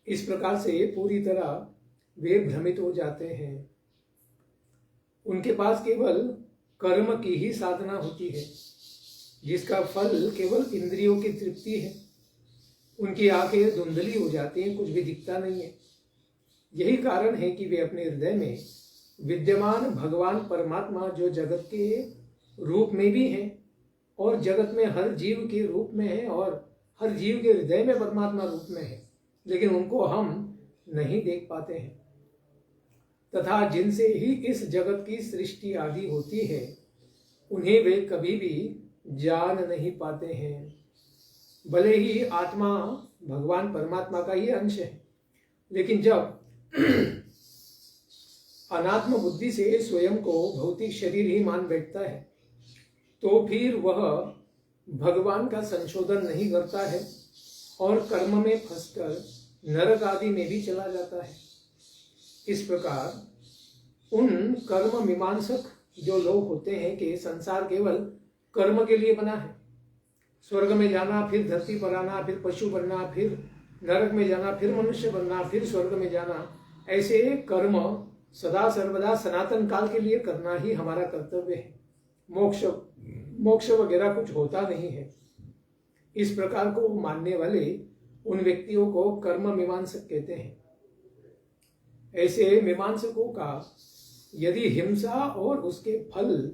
[SPEAKER 1] इस प्रकार से पूरी तरह वे भ्रमित हो जाते हैं। उनके पास केवल कर्म की ही साधना होती है, जिसका फल केवल इंद्रियों की तृप्ति है। उनकी आंखें धुंधली हो जाती हैं, कुछ भी दिखता नहीं है। यही कारण है कि वे अपने हृदय में विद्यमान भगवान परमात्मा, जो जगत के रूप में भी हैं और जगत में हर जीव के रूप में है और हर जीव के हृदय में परमात्मा रूप में है, लेकिन उनको हम नहीं देख पाते हैं। तथा जिनसे ही इस जगत की सृष्टि आदि होती है उन्हें वे कभी भी जान नहीं पाते हैं। भले ही आत्मा भगवान परमात्मा का ही अंश है, लेकिन जब अनात्म बुद्धि से स्वयं को भौतिक शरीर ही मान बैठता है तो फिर वह भगवान का संशोधन नहीं करता है और कर्म में फंसकर नरक आदि में भी चला जाता है। इस प्रकार उन कर्म मीमांसक जो लोग होते हैं कि संसार केवल कर्म के लिए बना है, स्वर्ग में जाना, फिर धरती पर आना, फिर पशु बनना, फिर नरक में जाना, फिर मनुष्य बनना, फिर स्वर्ग में जाना, ऐसे कर्म सदा सर्वदा सनातन काल के लिए करना ही हमारा कर्तव्य है। मोक्ष मोक्ष वगैरह कुछ होता नहीं है। इस प्रकार को मानने वाले उन व्यक्तियों को कर्म मीमांसक कहते हैं। ऐसे मीमांसकों का यदि हिंसा और उसके फल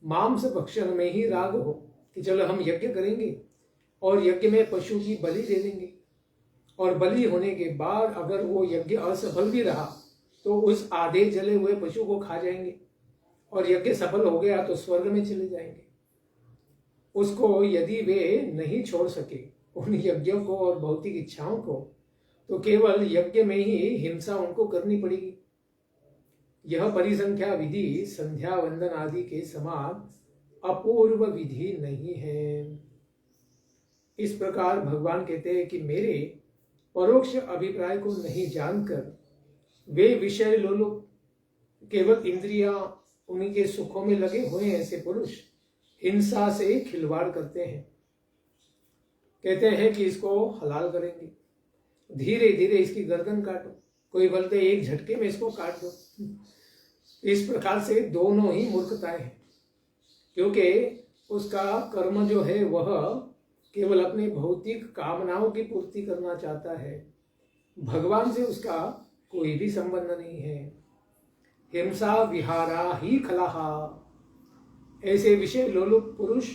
[SPEAKER 1] मांस भक्षण में ही राग हो कि चलो हम यज्ञ करेंगे और यज्ञ में पशु की बलि दे देंगे, और बलि होने के बाद अगर वो यज्ञ असफल भी रहा तो उस आधे जले हुए पशु को खा जाएंगे, और यज्ञ सफल हो गया तो स्वर्ग में चले जाएंगे। उसको यदि वे नहीं छोड़ सके उन यज्ञों को और भौतिक इच्छाओं को, तो केवल यज्ञ में ही हिंसा उनको करनी पड़ेगी। यह परिसंख्या विधि संध्या वंदन आदि के समान अपूर्व विधि नहीं है। इस प्रकार भगवान कहते हैं कि मेरे परोक्ष अभिप्राय को नहीं जानकर वे विषय लोलुप, केवल इंद्रियां उन्हीं के सुखों में लगे हुए ऐसे पुरुष हिंसा से खिलवाड़ करते हैं। कहते हैं कि इसको हलाल करेंगे, धीरे धीरे इसकी गर्दन काटो, कोई बोलते एक झटके में इसको काट दो। इस प्रकार से दोनों ही मूर्खताएं हैं, क्योंकि उसका कर्म जो है वह केवल अपनी भौतिक कामनाओं की पूर्ति करना चाहता है, भगवान से उसका कोई भी संबंध नहीं है। हिंसा विहारा ही खलाहा, ऐसे विषय लोलुप पुरुष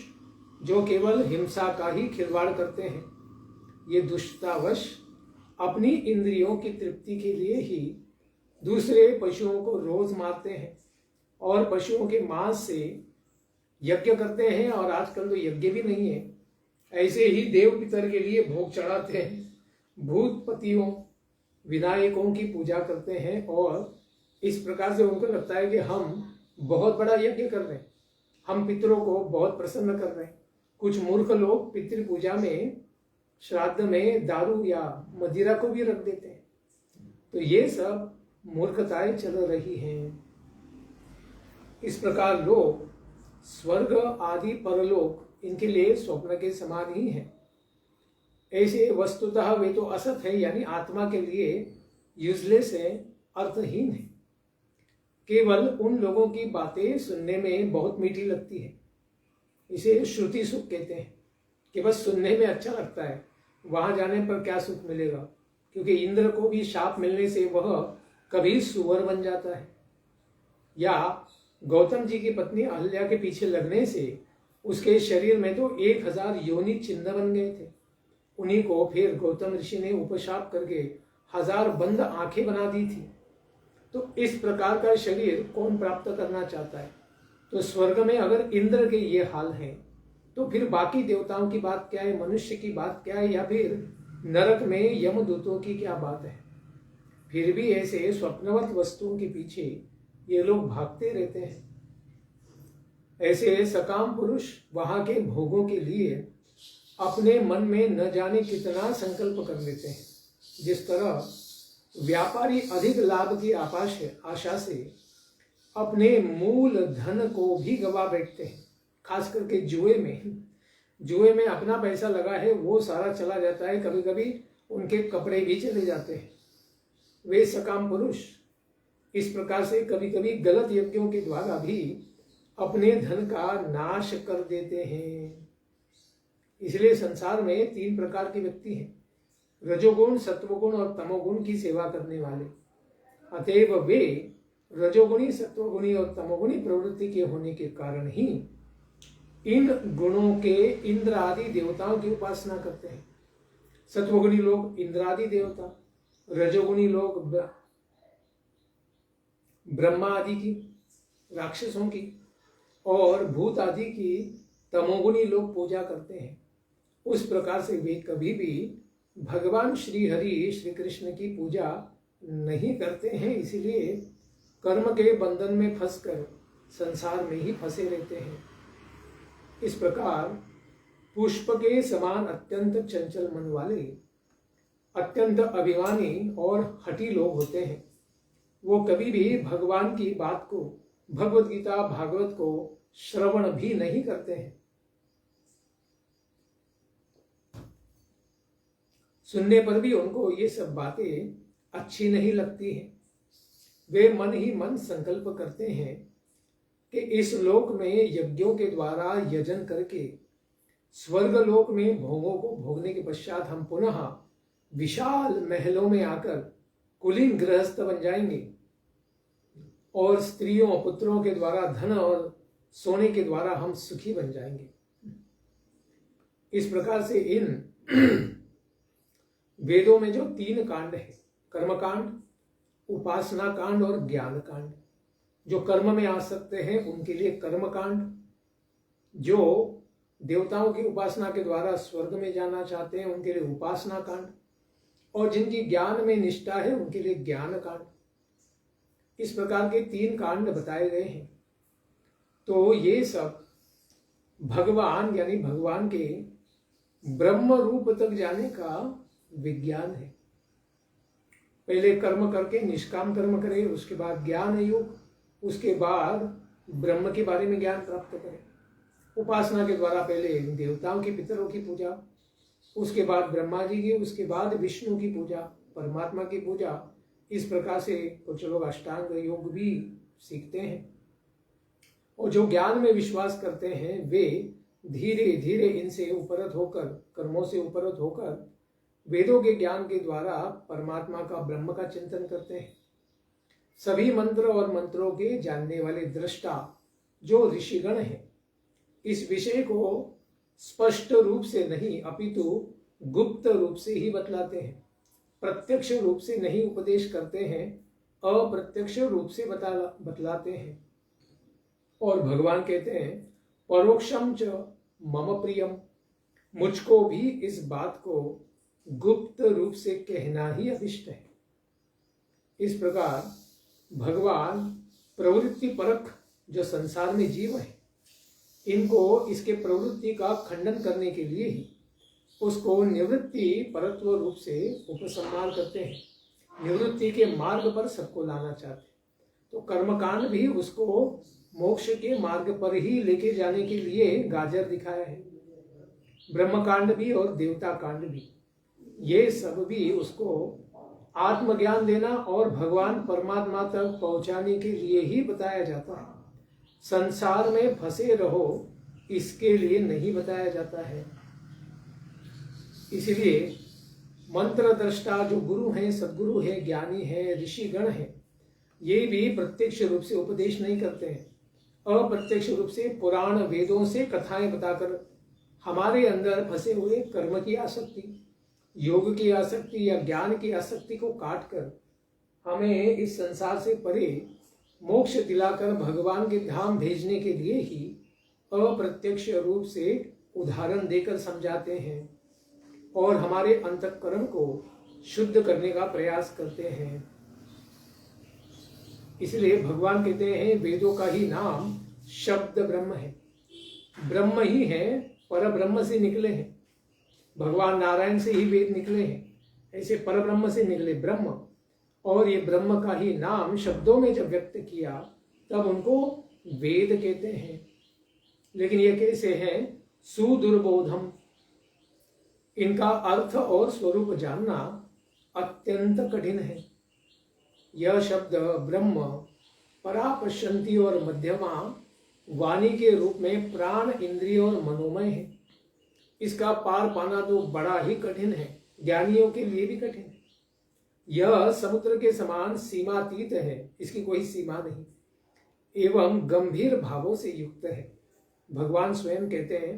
[SPEAKER 1] जो केवल हिंसा का ही खिलवाड़ करते हैं, ये दुष्टतावश अपनी इंद्रियों की तृप्ति के लिए ही दूसरे पशुओं को रोज मारते हैं और पशुओं के मांस से यज्ञ करते हैं। और आजकल तो यज्ञ भी नहीं है, ऐसे ही देव पितर के लिए भोग चढ़ाते हैं, भूतपतियों विनायकों की पूजा करते हैं, और इस प्रकार से उनको लगता है कि हम बहुत बड़ा यज्ञ कर रहे हैं, हम पितरों को बहुत प्रसन्न कर रहे हैं। कुछ मूर्ख लोग पितृ पूजा में, श्राद्ध में दारू या मदिरा को भी रख देते हैं। तो ये सब मूर्खताएं चल रही हैं। इस प्रकार लोग स्वर्ग आदि परलोक इनके लिए स्वप्न के समान ही है। ऐसे वस्तुतः वे तो असत है, यानी आत्मा के लिए यूजलेस है, अर्थहीन है। केवल उन लोगों की बातें सुनने में बहुत मीठी लगती है, इसे श्रुति सुख कहते हैं कि बस सुनने में अच्छा लगता है, वहां जाने पर क्या सुख मिलेगा। क्योंकि इंद्र को भी शाप मिलने से वह कभी सुअर बन जाता है, या गौतम जी की पत्नी अहल्या के पीछे लगने से उसके शरीर में तो 1000 योनि चिन्ह बन गए थे। उन्हीं को फिर गौतम ऋषि ने उपशाप करके 1000 बंद आंखें बना दी थी। तो इस प्रकार का शरीर कौन प्राप्त करना चाहता है? तो स्वर्ग में अगर इंद्र के ये हाल हैं, तो फिर बाकी देवताओं की बात क्या है, मनुष्य की बात क्या है, या फिर नरक में यमदूतों की क्या बात है? फिर भी ऐसे स्वप्नवत वस्तुओं के पीछे ये लोग भागते रहते हैं। ऐसे सकाम पुरुष वहां के भोगों के लिए अपने मन में न जाने कितना संकल्प कर लेते हैं। जिस तरह व्यापारी अधिक लाभ की आशा से अपने मूल धन को भी गवा बैठते हैं, खास करके जुए में अपना पैसा लगा है वो सारा चला जाता है, कभी कभी उनके कपड़े भी चले जाते हैं। वे सकाम पुरुष इस प्रकार से कभी कभी गलत यज्ञों के द्वारा भी अपने धन का नाश कर देते हैं। इसलिए संसार में 3 प्रकार के व्यक्ति हैं, रजोगुण, सत्वगुण और तमोगुण की सेवा करने वाले। अतएव वे रजोगुणी, सत्वगुणी और तमोगुणी प्रवृत्ति के होने के कारण ही इन गुणों के इंद्र आदि देवताओं की उपासना करते हैं। सत्वगुणी लोग इंद्रादि देवता, रजोगुणी लोग ब्रह्मा आदि की, राक्षसों की, और भूत आदि की तमोगुणी लोग पूजा करते हैं। उस प्रकार से वे कभी भी भगवान श्री हरि श्री कृष्ण की पूजा नहीं करते हैं, इसीलिए कर्म के बंधन में फंसकर संसार में ही फंसे रहते हैं। इस प्रकार पुष्प के समान अत्यंत चंचल मन वाले, अत्यंत अभिमानी और हठी लोग होते हैं। वो कभी भी भगवान की बात को, भगवत गीता भागवत को श्रवण भी नहीं करते हैं। सुनने पर भी उनको ये सब बातें अच्छी नहीं लगती हैं। वे मन ही मन संकल्प करते हैं कि इस लोक में यज्ञों के द्वारा यजन करके स्वर्ग लोक में भोगों को भोगने के पश्चात हम पुनः विशाल महलों में आकर कुलीन गृहस्थ बन जाएंगे और स्त्रियों पुत्रों के द्वारा धन और सोने के द्वारा हम सुखी बन जाएंगे। इस प्रकार से इन वेदों में जो 3 कांड है, कर्मकांड, उपासना कांड और ज्ञान कांड, जो कर्म में आ सकते हैं उनके लिए कर्मकांड, जो देवताओं की उपासना के द्वारा स्वर्ग में जाना चाहते हैं उनके लिए उपासना कांड, और जिनकी ज्ञान में निष्ठा है उनके लिए ज्ञान कांड। इस प्रकार के 3 कांड बताए गए हैं। तो ये सब भगवान यानी भगवान के ब्रह्म रूप तक जाने का विज्ञान है। पहले कर्म करके निष्काम कर्म करे, उसके बाद ज्ञान योग, उसके बाद ब्रह्म के बारे में ज्ञान प्राप्त करे। उपासना के द्वारा पहले देवताओं की, पितरों की पूजा, उसके बाद ब्रह्मा जी की, उसके बाद विष्णु की पूजा, परमात्मा की पूजा। इस प्रकार से कुछ लोग अष्टांग योग भी सीखते हैं। और जो ज्ञान में विश्वास करते हैं वे धीरे धीरे इनसे उपरत होकर, कर्मों से उपरत होकर वेदों के ज्ञान के द्वारा परमात्मा का, ब्रह्म का चिंतन करते हैं। सभी मंत्र और मंत्रों के जानने वाले दृष्टा जो ऋषिगण हैं इस विषय को स्पष्ट रूप से नहीं अपितु गुप्त रूप से ही बतलाते हैं। प्रत्यक्ष रूप से नहीं उपदेश करते हैं, अप्रत्यक्ष रूप से बतलाते हैं। और भगवान कहते हैं परोक्षम च मम प्रियम, मुझको भी इस बात को गुप्त रूप से कहना ही अभिष्ट है। इस प्रकार भगवान प्रवृत्ति परक जो संसार में जीव है इनको इसके प्रवृत्ति का खंडन करने के लिए ही उसको निवृत्ति परत्व रूप से उपसंहार करते हैं। निवृत्ति के मार्ग पर सबको लाना चाहते हैं। तो कर्मकांड भी उसको मोक्ष के मार्ग पर ही लेके जाने के लिए गाजर दिखाया है। ब्रह्मकांड भी और देवता कांड भी, ये सब भी उसको आत्मज्ञान देना और भगवान परमात्मा तक पहुंचाने के लिए ही बताया जाता है। संसार में फंसे रहो इसके लिए नहीं बताया जाता है। इसलिए मंत्र दृष्टा जो गुरु हैं, सद्गुरु हैं, ज्ञानी हैं, ऋषिगण हैं, ये भी प्रत्यक्ष रूप से उपदेश नहीं करते हैं। अप्रत्यक्ष रूप से पुराण वेदों से कथाएं बताकर हमारे अंदर फंसे हुए कर्म की आसक्ति, योग की आसक्ति या ज्ञान की आसक्ति को काट कर हमें इस संसार से परे मोक्ष दिलाकर भगवान के धाम भेजने के लिए ही अप्रत्यक्ष रूप से उदाहरण देकर समझाते हैं और हमारे अंतःकरण को शुद्ध करने का प्रयास करते हैं। इसलिए भगवान कहते हैं वेदों का ही नाम शब्द ब्रह्म है। ब्रह्म ही है, पर ब्रह्म से निकले हैं। भगवान नारायण से ही वेद निकले हैं, ऐसे पर ब्रह्म से निकले ब्रह्म। और ये ब्रह्म का ही नाम शब्दों में जब व्यक्त किया तब उनको वेद कहते हैं। लेकिन ये कैसे हैं? सुदुर्बोधम, इनका अर्थ और स्वरूप जानना अत्यंत कठिन है। यह शब्द ब्रह्म परापश्यंती और मध्यमा वाणी के रूप में प्राण, इंद्रिय और मनोमय है। इसका पार पाना तो बड़ा ही कठिन है, ज्ञानियों के लिए भी कठिन है। यह समुद्र के समान सीमातीत है, इसकी कोई सीमा नहीं, एवं गंभीर भावों से युक्त है। भगवान स्वयं कहते हैं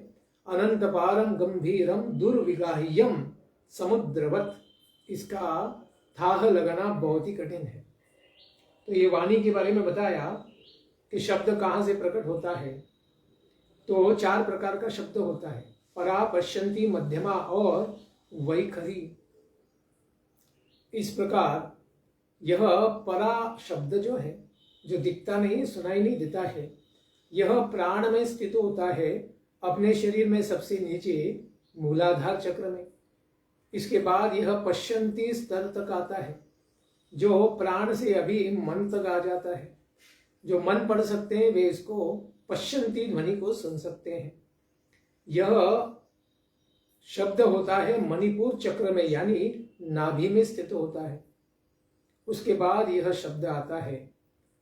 [SPEAKER 1] अनंत पारम गंभीरम दुर्विगाह्यम समुद्रवत। इसका थाह लगाना बहुत ही कठिन है। तो ये वाणी के बारे में बताया कि शब्द कहाँ से प्रकट होता है। तो 4 प्रकार का शब्द होता है, परा, पश्यंती, मध्यमा और वैखरी। इस प्रकार यह परा शब्द जो है, जो दिखता नहीं, सुनाई नहीं देता है, यह प्राण में स्थित होता है अपने शरीर में सबसे नीचे मूलाधार चक्र में। इसके बाद यह पश्यंती स्तर तक आता है, जो प्राण से अभी मन तक आ जाता है। जो मन पढ़ सकते हैं वे इसको पश्यंती ध्वनि को सुन सकते हैं। यह शब्द होता है मणिपुर चक्र में, यानी नाभि में स्थित होता है। उसके बाद यह शब्द आता है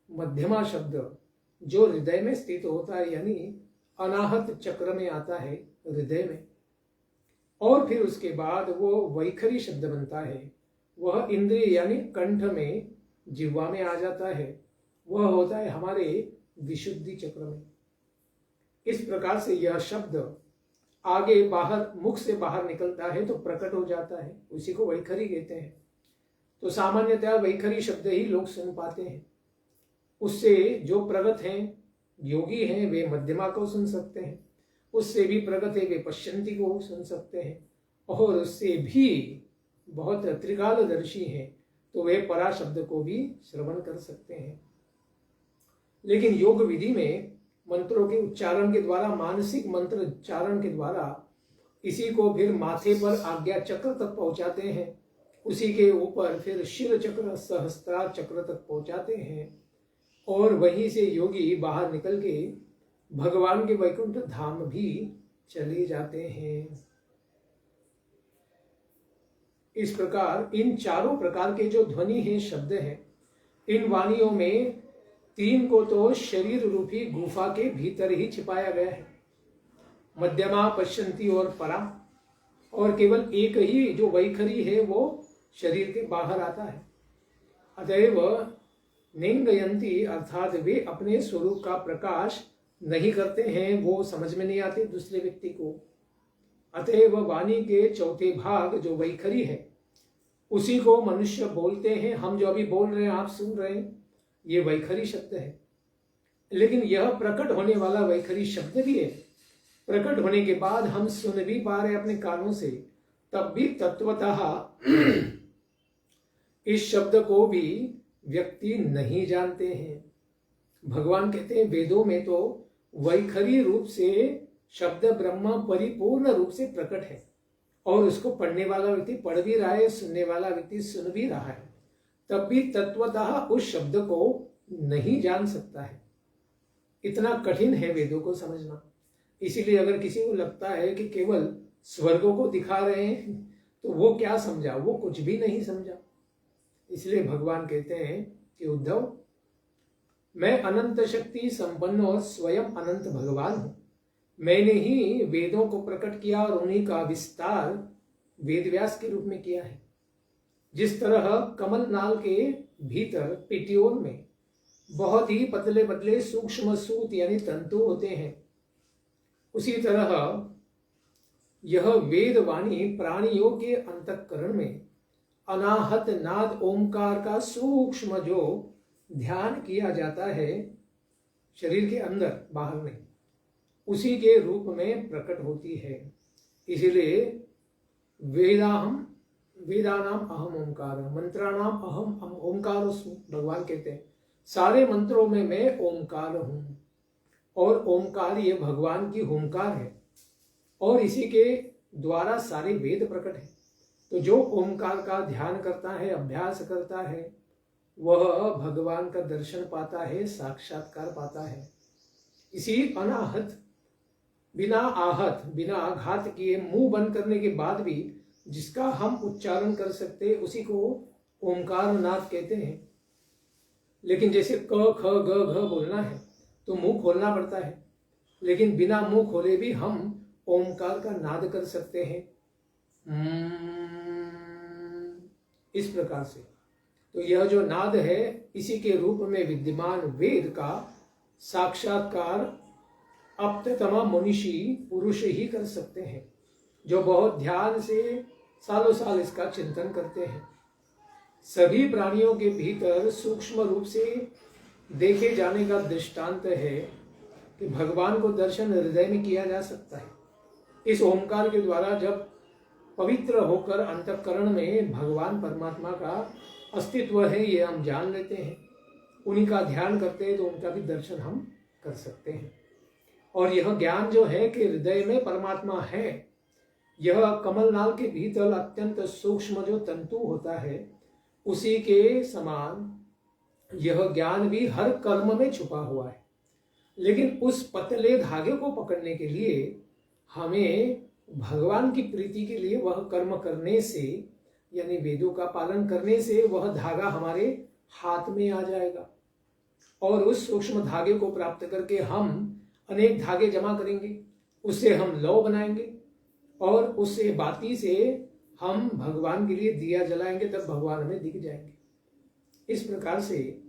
[SPEAKER 1] मध्यमा शब्द, जो हृदय में स्थित होता है, यानी अनाहत चक्र में आता है, हृदय में। और फिर उसके बाद वो वैखरी शब्द बनता है, वह इंद्रिय यानी कंठ में, जिह्वा में आ जाता है। वह होता है हमारे विशुद्धि चक्र में। इस प्रकार से यह शब्द आगे बाहर मुख से बाहर निकलता है तो प्रकट हो जाता है, उसी को वैखरी कहते हैं। तो सामान्यतः वैखरी शब्द ही लोग सुन पाते हैं। उससे जो प्रगत हैं, योगी हैं, वे मध्यमा को सुन सकते हैं। उससे भी प्रगत है वे पश्यंती को सुन सकते हैं। और उससे भी बहुत त्रिकालदर्शी हैं तो वे परा शब्द को भी श्रवण कर सकते हैं। लेकिन योग विधि में मंत्रों के उच्चारण के द्वारा, मानसिक मंत्र उच्चारण के द्वारा इसी को फिर माथे पर आज्ञा चक्र तक पहुंचाते हैं। उसी के ऊपर फिर शिर चक्र, सहस्त्रार चक्र तक पहुंचाते हैं। और वहीं से योगी बाहर निकल के भगवान के वैकुंठ धाम भी चले जाते हैं। इस प्रकार इन चारों प्रकार के जो ध्वनि हैं, शब्द हैं, इन वाणियों में 3 को तो शरीर रूपी गुफा के भीतर ही छिपाया गया है, मध्यमा, पश्यंती और परा। और केवल एक ही जो वैखरी है वो शरीर के बाहर आता है। अतएव निंगयंती अर्थात वे अपने स्वरूप का प्रकाश नहीं करते हैं, वो समझ में नहीं आते दूसरे व्यक्ति को। अतएव वाणी के चौथे भाग जो वैखरी है उसी को मनुष्य बोलते हैं। हम जो अभी बोल रहे हैं, आप सुन रहे हैं, ये वैखरी शब्द है। लेकिन यह प्रकट होने वाला वैखरी शब्द भी है। प्रकट होने के बाद हम सुन भी पा रहे अपने कानों से, तब भी तत्वतः इस शब्द को भी व्यक्ति नहीं जानते हैं। भगवान कहते हैं वेदों में तो वैखरी रूप से शब्द ब्रह्म परिपूर्ण रूप से प्रकट है, और उसको पढ़ने वाला व्यक्ति पढ़ भी रहा है, सुनने वाला व्यक्ति सुन भी रहा है, तब भी तत्वतः उस शब्द को नहीं जान सकता है। इतना कठिन है वेदों को समझना। इसीलिए अगर किसी को लगता है कि केवल स्वर्गों को दिखा रहे हैं तो वो क्या समझा, वो कुछ भी नहीं समझा। इसलिए भगवान कहते हैं कि उद्धव, मैं अनंत शक्ति संपन्न और स्वयं अनंत भगवान हूं। मैंने ही वेदों को प्रकट किया और उन्हीं का विस्तार वेदव्यास के रूप में किया है। जिस तरह कमल नाल के भीतर पिटियोल में बहुत ही पतले पतले सूक्ष्म सूत यानी तंतु होते हैं, उसी तरह यह वेद वाणी प्राणियों के अंतःकरण में अनाहत नाद ओंकार का सूक्ष्म जो ध्यान किया जाता है, शरीर के अंदर बाहर नहीं, उसी के रूप में प्रकट होती है। इसीलिए वेदानाम अहम ओंकार, मंत्राणाम अहम ओंकारोस्मि। भगवान कहते हैं सारे मंत्रों में मैं ओंकार हूं, और ओंकार ये भगवान की हुंकार है, और इसी के द्वारा सारे वेद प्रकट है। तो जो ओंकार का ध्यान करता है, अभ्यास करता है, वह भगवान का दर्शन पाता है, साक्षात्कार पाता है। इसी अनाहत, बिना आहत, बिना आघात किए, मुंह बंद करने के बाद भी जिसका हम उच्चारण कर सकते उसी को ओंकार नाद कहते हैं। लेकिन जैसे क ख ग घ बोलना है तो मुंह खोलना पड़ता है, लेकिन बिना मुंह खोले भी हम ओंकार का नाद कर सकते हैं, इस प्रकार से। तो यह जो नाद है, इसी के रूप में विद्यमान वेद का साक्षात्कार अप्ततमा मनुष्य पुरुष ही कर सकते हैं, जो बहुत ध्यान से सालों साल इसका चिंतन करते हैं। सभी प्राणियों के भीतर सूक्ष्म रूप से देखे जाने का दृष्टांत है कि भगवान को दर्शन हृदय में किया जा सकता है। इस ओंकार के द्वारा जब पवित्र होकर अंतःकरण में भगवान परमात्मा का अस्तित्व है, ये हम जान लेते हैं, उन्हीं का ध्यान करते हैं, तो उनका भी दर्शन हम कर सकते हैं। और यह ज्ञान जो है कि हृदय में परमात्मा है, यह कमलनाल के भीतर अत्यंत सूक्ष्म जो तंतु होता है उसी के समान यह ज्ञान भी हर कर्म में छुपा हुआ है। लेकिन उस पतले धागे को पकड़ने के लिए हमें भगवान की प्रीति के लिए वह कर्म करने से, यानी वेदों का पालन करने से वह धागा हमारे हाथ में आ जाएगा। और उस सूक्ष्म धागे को प्राप्त करके हम अनेक धागे जमा करेंगे, उससे हम लौ बनाएंगे और उससे बाती से हम भगवान के लिए दिया जलाएंगे, तब भगवान हमें दिख जाएंगे। इस प्रकार से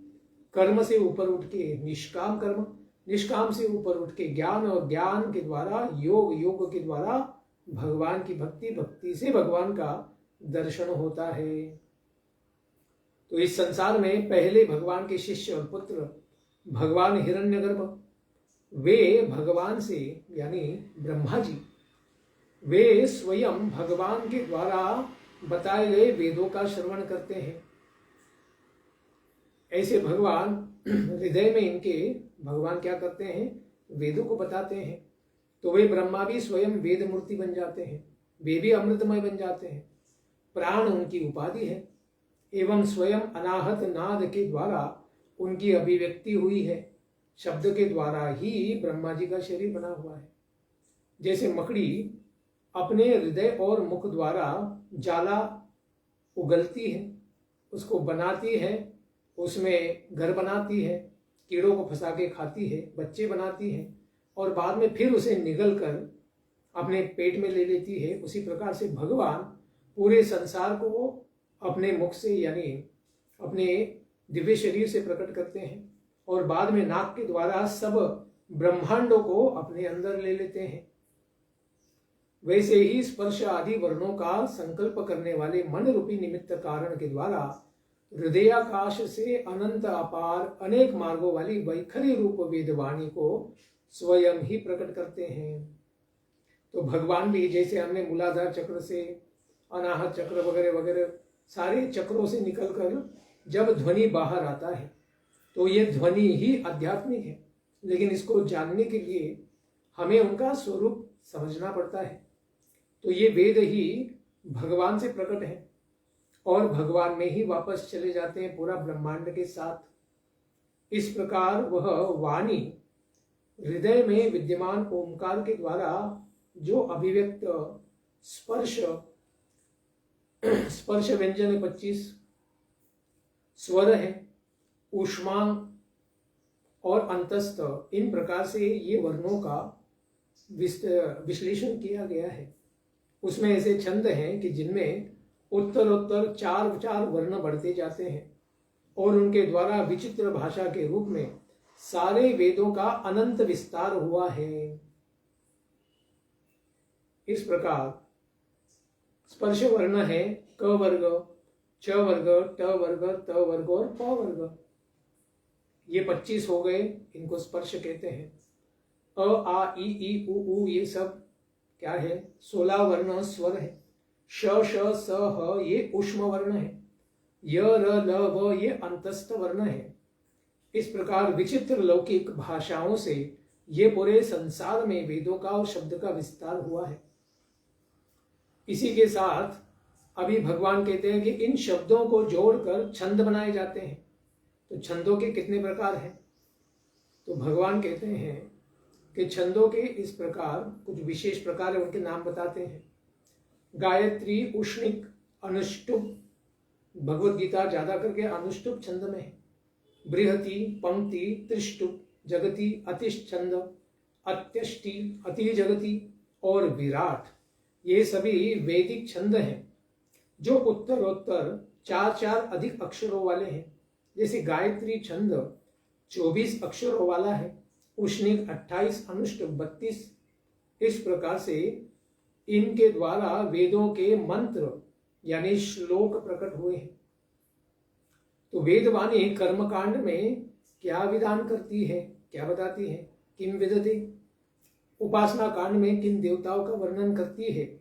[SPEAKER 1] कर्म से ऊपर उठ के निष्काम कर्म, निष्काम से ऊपर उठ के ज्ञान, और ज्ञान के द्वारा योग, योग के द्वारा भगवान की भक्ति, भक्ति से भगवान का दर्शन होता है। तो इस संसार में पहले भगवान के शिष्य और पुत्र भगवान हिरण्यगर्भ, वे भगवान से यानी ब्रह्मा जी, वे स्वयं भगवान के द्वारा बताए गए वेदों का श्रवण करते हैं। ऐसे भगवान हृदय में इनके भगवान क्या करते हैं, वेदों को बताते हैं। तो वे ब्रह्मा भी स्वयं वेद मूर्ति बन जाते हैं, वे भी अमृतमय बन जाते हैं, प्राण उनकी उपाधि है, एवं स्वयं अनाहत नाद के द्वारा उनकी अभिव्यक्ति हुई है। शब्द के द्वारा ही ब्रह्मा जी का शरीर बना हुआ है। जैसे मकड़ी अपने हृदय और मुख द्वारा जाला उगलती है, उसको बनाती है, उसमें घर बनाती है, कीड़ों को फंसा के खाती है, बच्चे बनाती है और बाद में फिर उसे निगल कर अपने पेट में ले लेती है। उसी प्रकार से भगवान पूरे संसार को अपने मुख से यानी अपने दिव्य शरीर से प्रकट करते हैं और बाद में नाक के द्वारा सब ब्रह्मांडों को अपने अंदर ले लेते हैं। वैसे ही स्पर्श आदि वर्णों का संकल्प करने वाले मन रूपी निमित्त कारण के द्वारा हृदयाकाश से अनंत अपार अनेक मार्गों वाली वैखरी रूप वेदवाणी को स्वयं ही प्रकट करते हैं। तो भगवान भी जैसे हमने मूलाधार चक्र से अनाहत चक्र वगैरह वगैरह सारे चक्रों से निकलकर जब ध्वनि बाहर आता है तो ये ध्वनि ही आध्यात्मिक है, लेकिन इसको जानने के लिए हमें उनका स्वरूप समझना पड़ता है। तो ये वेद ही भगवान से प्रकट है और भगवान में ही वापस चले जाते हैं पूरा ब्रह्मांड के साथ। इस प्रकार वह वाणी हृदय में विद्यमान ओंकार के द्वारा जो अभिव्यक्त स्पर्श व्यंजन 25 स्वर है, ऊष्मांग और अंतस्थ, इन प्रकार से ये वर्णों का विश्लेषण किया गया है। उसमें ऐसे छंद हैं कि जिनमें उत्तरोत्तर चार चार वर्ण बढ़ते जाते हैं और उनके द्वारा विचित्र भाषा के रूप में सारे वेदों का अनंत विस्तार हुआ है। इस प्रकार स्पर्श वर्ण है क वर्ग, च वर्ग, ट वर्ग, त वर्ग और प वर्ग। ये 25 हो गए, इनको स्पर्श कहते हैं। अ आ ई उ ये सब क्या है, 16 वर्ण स्वर है। श श स ह ये ऊष्म वर्ण है। य र ल व ये अंतस्थ वर्ण है। इस प्रकार विचित्र लौकिक भाषाओं से ये पूरे संसार में वेदों का और शब्द का विस्तार हुआ है। इसी के साथ अभी भगवान कहते हैं कि इन शब्दों को जोड़कर छंद बनाए जाते हैं। तो छंदों के कितने प्रकार हैं? तो भगवान कहते हैं कि छंदों के इस प्रकार कुछ विशेष प्रकार है, उनके नाम बताते हैं। गायत्री, उष्णिक, अनुष्टुप, भगवत गीता ज्यादा करके अनुष्टुप छंद में है। बृहति, पंक्ति, त्रिष्टुप, जगति, अतिश्छंद, अत्यष्टि, अति जगति और विराट, ये सभी वैदिक छंद हैं जो उत्तरोत्तर 4 अधिक अक्षरों वाले हैं। जैसे गायत्री छंद 24 अक्षरों वाला है, उष्णिक 28, अनुष्टुप 32। इस प्रकार से इनके द्वारा वेदों के मंत्र यानी श्लोक प्रकट हुए हैं। तो वेदवाणी कर्मकांड में क्या विधान करती है, क्या बताती है? किम विदते। उपासना कांड में किन देवताओं का वर्णन करती है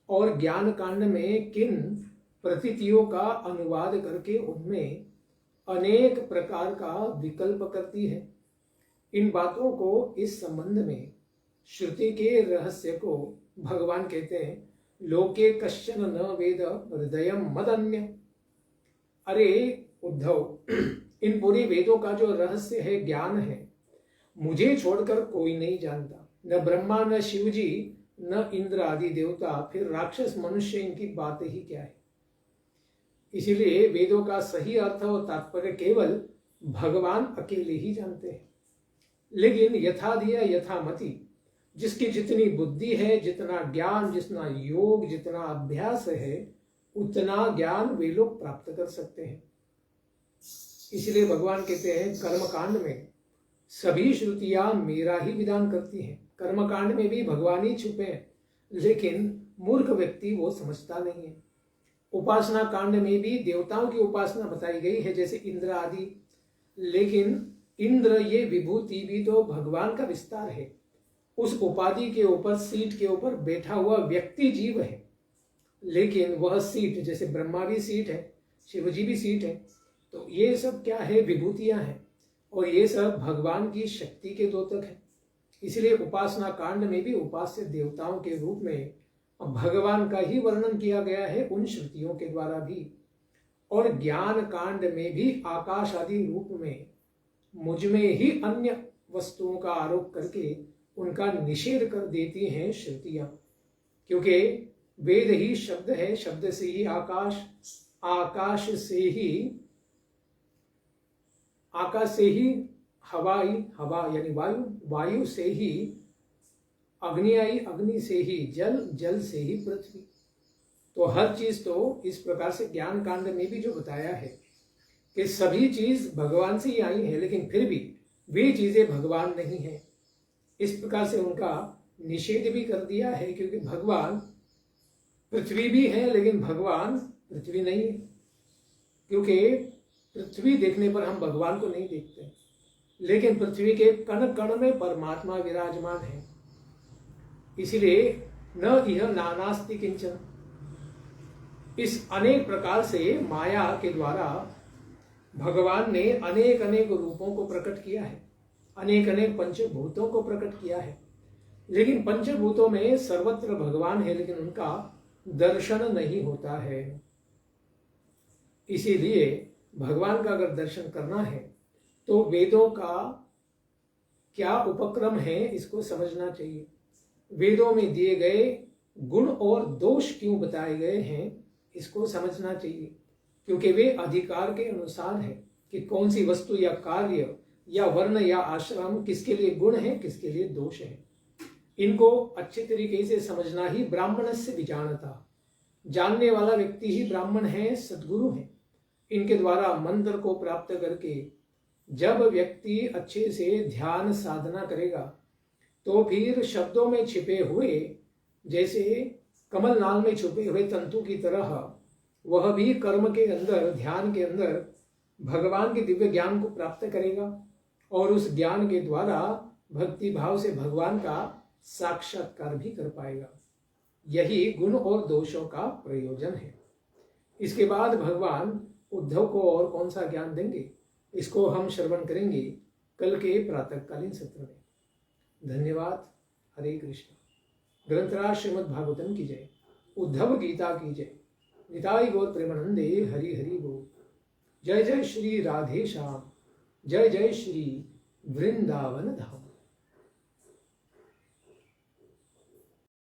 [SPEAKER 1] और ज्ञान कांड में किन प्रतीतियों का अनुवाद करके उनमें अनेक प्रकार का विकल्प करती है। इन बातों को इस संबंध में श्रुति के रहस्य को भगवान कहते हैं लोके कश्चन न वेद हृदयम मदन्य। अरे उद्धव, इन पूरी वेदों का जो रहस्य है, ज्ञान है, मुझे छोड़कर कोई नहीं जानता। न ब्रह्मा, न शिव जी, न इंद्र आदि देवता, फिर राक्षस मनुष्य, इनकी बात ही क्या है। इसीलिए वेदों का सही अर्थ और तात्पर्य केवल भगवान अकेले ही जानते हैं। लेकिन यथा धिया यथा मति, जिसकी जितनी बुद्धि है, जितना ज्ञान, जितना योग, जितना अभ्यास है, उतना ज्ञान वे लोग प्राप्त कर सकते हैं। इसलिए भगवान कहते हैं कर्मकांड में सभी श्रुतियां मेरा ही विधान करती हैं। कर्मकांड में भी भगवान ही छुपे हैं, लेकिन मूर्ख व्यक्ति वो समझता नहीं है। उपासना कांड में भी देवताओं की उपासना बताई गई है, जैसे इंद्र आदि, लेकिन इंद्र ये विभूति भी तो भगवान का विस्तार है। उस उपाधि के ऊपर, सीट के ऊपर बैठा हुआ व्यक्ति जीव है, लेकिन वह सीट, जैसे ब्रह्मा भी सीट है, शिव जी भी सीट है, तो ये सब क्या है, विभूतियां हैं, और ये सब भगवान की शक्ति के द्योतक है। इसलिए उपासना कांड में भी उपास्य देवताओं के रूप में भगवान का ही वर्णन किया गया है उन श्रुतियों के द्वारा भी। और ज्ञान कांड में भी आकाश आदि रूप में मुझ में ही अन्य वस्तुओं का आरोप करके उनका निषेध कर देती हैं श्रुतियां, क्योंकि वेद ही शब्द है, शब्द से ही आकाश, आकाश से ही हवा यानी वायु, वायु से ही अग्नि आई, अग्नि से ही जल, जल से ही पृथ्वी। तो हर चीज तो इस प्रकार से ज्ञान कांड में भी जो बताया है कि सभी चीज भगवान से ही आई है, लेकिन फिर भी वे चीजें भगवान नहीं है, इस प्रकार से उनका निषेध भी कर दिया है। क्योंकि भगवान पृथ्वी भी है, लेकिन भगवान पृथ्वी नहीं है, क्योंकि पृथ्वी देखने पर हम भगवान को नहीं देखते, लेकिन पृथ्वी के कण कण में परमात्मा विराजमान है। इसलिए न इह नानास्ति किंचन, इस अनेक प्रकार से माया के द्वारा भगवान ने अनेक अनेक रूपों को प्रकट किया है, अनेक अनेक पंचभूतों को प्रकट किया है, लेकिन पंचभूतों में सर्वत्र भगवान है, लेकिन उनका दर्शन नहीं होता है। इसीलिए भगवान का अगर दर्शन करना है तो वेदों का क्या उपक्रम है इसको समझना चाहिए। वेदों में दिए गए गुण और दोष क्यों बताए गए हैं इसको समझना चाहिए, क्योंकि वे अधिकार के अनुसार है कि कौन सी वस्तु या कार्य या वर्ण या आश्रम किसके लिए गुण है, किसके लिए दोष है। इनको अच्छे तरीके से समझना ही ब्राह्मण से विजानता, जानने वाला व्यक्ति ही ब्राह्मण है, सद्गुरु है। इनके द्वारा मंत्र को प्राप्त करके जब व्यक्ति अच्छे से ध्यान साधना करेगा तो फिर शब्दों में छिपे हुए, जैसे कमल नाल में छुपे हुए तंतु की तरह, वह भी कर्म के अंदर, ध्यान के अंदर भगवान के दिव्य ज्ञान को प्राप्त करेगा और उस ज्ञान के द्वारा भक्ति भाव से भगवान का साक्षात्कार भी कर पाएगा। यही गुण और दोषों का प्रयोजन है। इसके बाद भगवान उद्धव को और कौन सा ज्ञान देंगे, इसको हम श्रवण करेंगे कल के प्रातःकालीन सत्र में। धन्यवाद। हरे कृष्ण। ग्रंथराज श्रीमद् भागवतम की जय, उद्धव गीता की जय। निताई गौर प्रेमानंदे हरि हरि बोल। जय जय श्री राधे श्याम, जय जय श्री वृंदावन धाम।